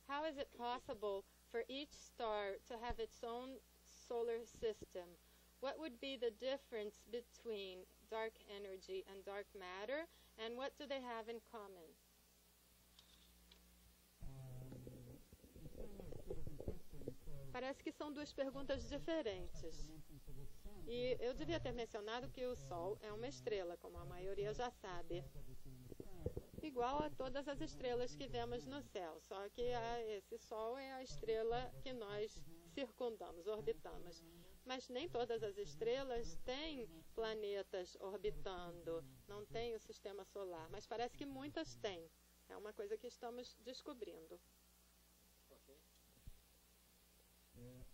How is it possible for each star to have its own solar system? What would be the difference between dark energy and dark matter, and what do they have in common? Parece que são duas perguntas diferentes. E eu devia ter mencionado que o Sol é uma estrela, como a maioria já sabe. Igual a todas as estrelas que vemos no céu, só que esse Sol é a estrela que nós circundamos, orbitamos. Mas nem todas as estrelas têm planetas orbitando, não tem o sistema solar, mas parece que muitas têm. É uma coisa que estamos descobrindo.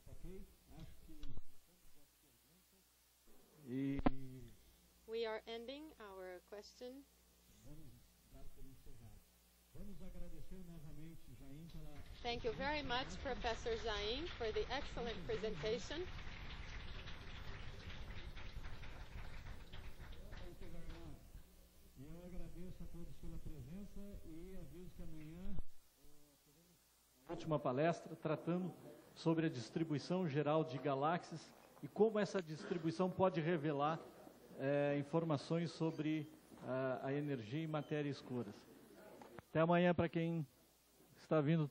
Ok, acho que... We are ending our question. Vamos dar por encerrado. Vamos agradecer novamente, Jaim, pela... Thank you very much, Professor Jaim, for the excellent presentation. Eu agradeço a todos pela presença e aviso que amanhã... Última palestra tratando sobre a distribuição geral de galáxias e como essa distribuição pode revelar informações sobre a energia e matéria escuras. Até amanhã para quem está vindo